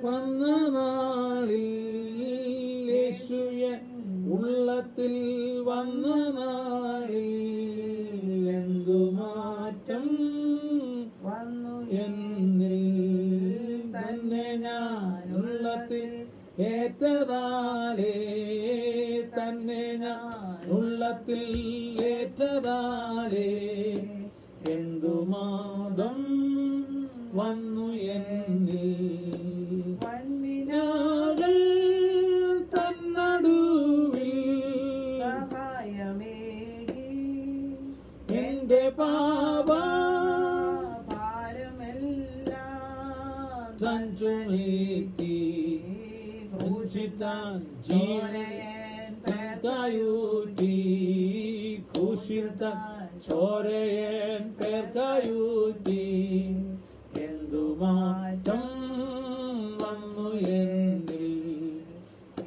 വന്ന നാളിൽ, യേശുവേ ഉള്ളത്തിൽ വന്ന നാളിൽ എന്തു മാറ്റം വന്നു എന്നിൽ, തന്നെ ഞാൻ ഉള്ളത്തിൽ ഏറ്റതാലേ, തന്നെ ഞാൻ ഉള്ളത്തിൽ ഏറ്റതാലേ എന്തു മാദം വന്നു എന്നിൽ, വൻവിനാകൾ തന്നടുവിൽ സഹായമേകി എന്റെ പാപ ഭാരമെല്ലാം തൻ ചുമത്തി താൻ ജീവൻ പേർക്കായൂറ്റി ക്രൂശിൽ താൻ ചോരയൻ പേർക്കായൂറ്റി എന്തു മാറ്റം വന്നു എന്നിൽ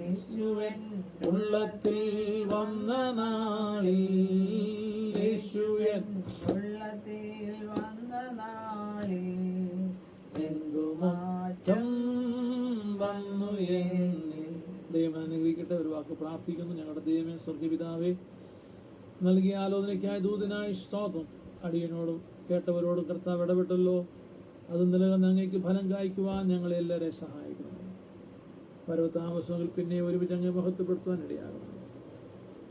യേശുവൻ ഉള്ളത്തിൽ വന്ന നാളിൽ യേശുവൻ ഉള്ളത്തിൽ വന്ന നാളിൽ എന്തു മാറ്റം വന്നു എന്നിൽ. ദൈവം അനുഗ്രഹിക്കട്ടെ. ഒരു വാക്ക് പ്രാർത്ഥിക്കുന്നു. ഞങ്ങളുടെ ദൈവമേ സ്വർഗ്ഗപിതാവേ, നൽകിയ ആലോചനയ്ക്കായി ദൂതനായി സ്തോത്രം. അടിയനോടും കേട്ടവരോടും കർത്താവ് ഇടപെട്ടല്ലോ. അത് നിലനിന്ന് അങ്ങേക്ക് ഫലം കായ്ക്കുവാൻ ഞങ്ങളെ എല്ലാവരെയും സഹായിക്കണമേ. വരവ് താമസങ്ങളിൽ പിന്നെ ഒരുമിച്ച് അങ്ങ് മഹത്വപ്പെടുത്തുവാൻ ഇടയാകണമേ.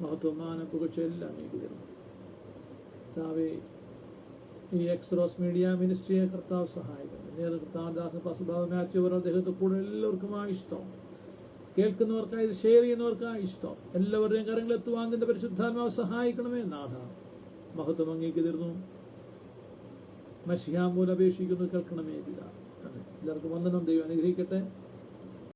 മഹത്വമാനം പുകഴ്ച എല്ലാം അങ്ങേക്ക് തരണം. കർത്താവേ, ഈ എക്സ്റോസ് മീഡിയ മിനിസ്ട്രിയെ കർത്താവ് സഹായിക്കണം. നേരെ കർത്താവദാസൻ പസുഭാവ മാത്യു അവർ അദ്ദേഹത്തെ കൂടെ എല്ലാവർക്കുമായി ഇഷ്ടം, കേൾക്കുന്നവർക്കായി ഷെയർ ചെയ്യുന്നവർക്കായി ഇഷ്ടം, എല്ലാവരുടെയും കരങ്ങളെത്തുവാൻ നിന്റെ പരിശുദ്ധാത്മാവ് സഹായിക്കണമേ. നാഥ, മഹത്വം അങ്ങേക്ക് തരുന്നു. മഷിഹാമൂലം അപേക്ഷിക്കുന്നു, കേൾക്കണമേ പിതാ. എല്ലാവർക്കും വന്ദനം. ദൈവം അനുഗ്രഹിക്കട്ടെ.